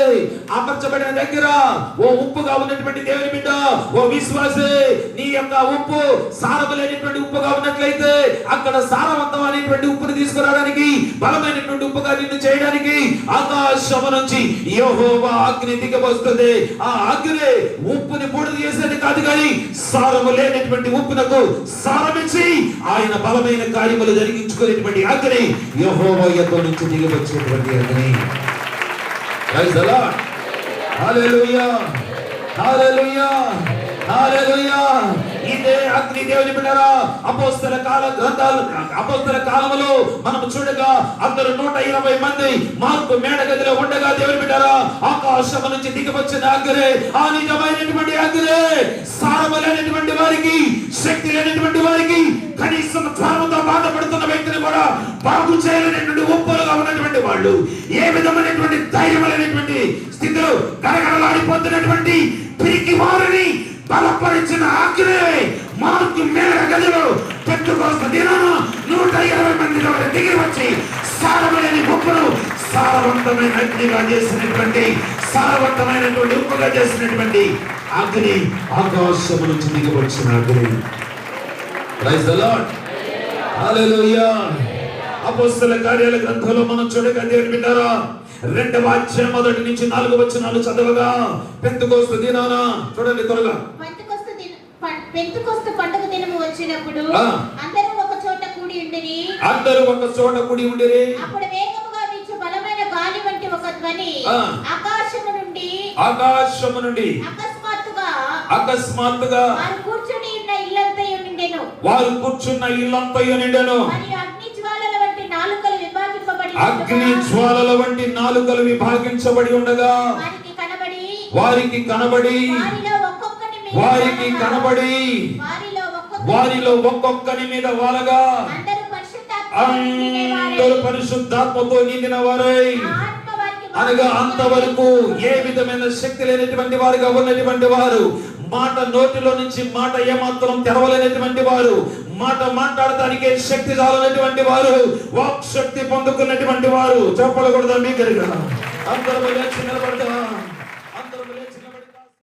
అమర్చబడిన దగ్గర ఓ ఉప్పుగా ఉన్నటువంటి దేవుని బిడ్డ, ఓ విశ్వాసి, నీ యొక్క ఉప్పు సారము లేనటువంటి ఉప్పుగా ఉన్నట్లయితే అక్కడ సారవంతమైనటువంటి ఉప్పుని తీసుకురావడానికి, బలమైనటువంటి ఉప్పుగా నిన్ను చేయడానికి ఆకాశము నుంచి యెహోవా అగ్ని దిగి వస్తుంది. ఆ అగ్ని ఉప్పుని బూడిద చేసేది కాదు, కానీ సారము లేనటువంటి ఉప్పునకు సారమిచ్చి ఆయన బలమైన కార్యములు జరిగించుకునేటువంటి అగ్ని యెహోవా యొద్ద నుంచి దిగి వచ్చేటువంటి అగ్ని. Praise the lord. హల్లెలూయా, హల్లెలూయా, హల్లెలూయా. ఇదే అగ్ని దేవుని బిడ్డరా. అపోస్తల కాలములో మనం చూడగా అందరూ 120 మంది మార్పు మేడ గదిలో ఉండగా దేవుని బిడ్డరా, ఆకాశము నుంచి దిగివచ్చిన అగ్ని, ఆ నిజమైనటువంటి అగ్ని సారము లేనటువంటి వారికి, శక్తి లేనటువంటి వారికి, కనీసం జ్వరంతో బాధపడుతున్న వ్యక్తిని కూడా బాగు చేయలేనటువంటి ఉప్పులుగా ఉన్నటువంటి వాళ్ళు, ఏ విధమైనటువంటి ధైర్యం లేనటువంటి స్థితిలో గడగడలాడిపోతున్నటువంటి పిరికి వారిని బలపరిచిన అగ్ని మార్కు మేడ గదిలో పెట్టుకోసం దినాన 120 మందిలో దిగి వచ్చి సారమైన ఉప్పును సారవంతమైన అగ్నిగా చేసినటువంటి, సారవంతమైనటువంటి ఉప్పుగా చేసినటువంటి అగ్ని, ఆకాశము నుంచి దిగి వచ్చిన అగ్ని. ప్రైజ్ ద లార్డ్, హల్లెలూయా. అపోస్తల కార్యాల గ్రంథంలో మనం చూడగా దేవుని బిడ్డలారా, 2వ అధ్యాయం 1 నుంచి 4 వచనాలు చదవగా, పెంతెకోస్తు దినాన చూడండి త్వరగా. పెంతెకోస్తు పండుగ దినము వచ్చినప్పుడు అందరూ ఒక చోట కూడి ఉండిరి. అప్పుడు వేగముగా వీచు బలమైన గాలి వంటి ఒక ధ్వని ఆకాశము నుండి అకస్మాత్తుగా వారు కూర్చున్న ఇల్లంతయు నిండెను. మరియు అగ్ని జ్వాలల వంటి నాలుకలు విభాగించబడి ఉండగా వారికి కనబడి వారిలో ఒక్కొక్కని మీద వాలగా అందరూ పరిశుద్ధాత్మతో నిండిన వారై, అనగా అంతవరకు ఏ విధమైన శక్తి లేనటువంటి వారుగా ఉన్నటువంటి వారు, మాట నోటిలో నుంచి మాట ఏమాత్రం తెరవలేనటువంటి వారు, మాట మాట్లాడటానికి శక్తి చాలనటువంటి వారు, వాక్ శక్తి పొందుకున్నటువంటి వారు. చెప్పకూడదా మీకు? అందరూ లేచి నిలబడతాం.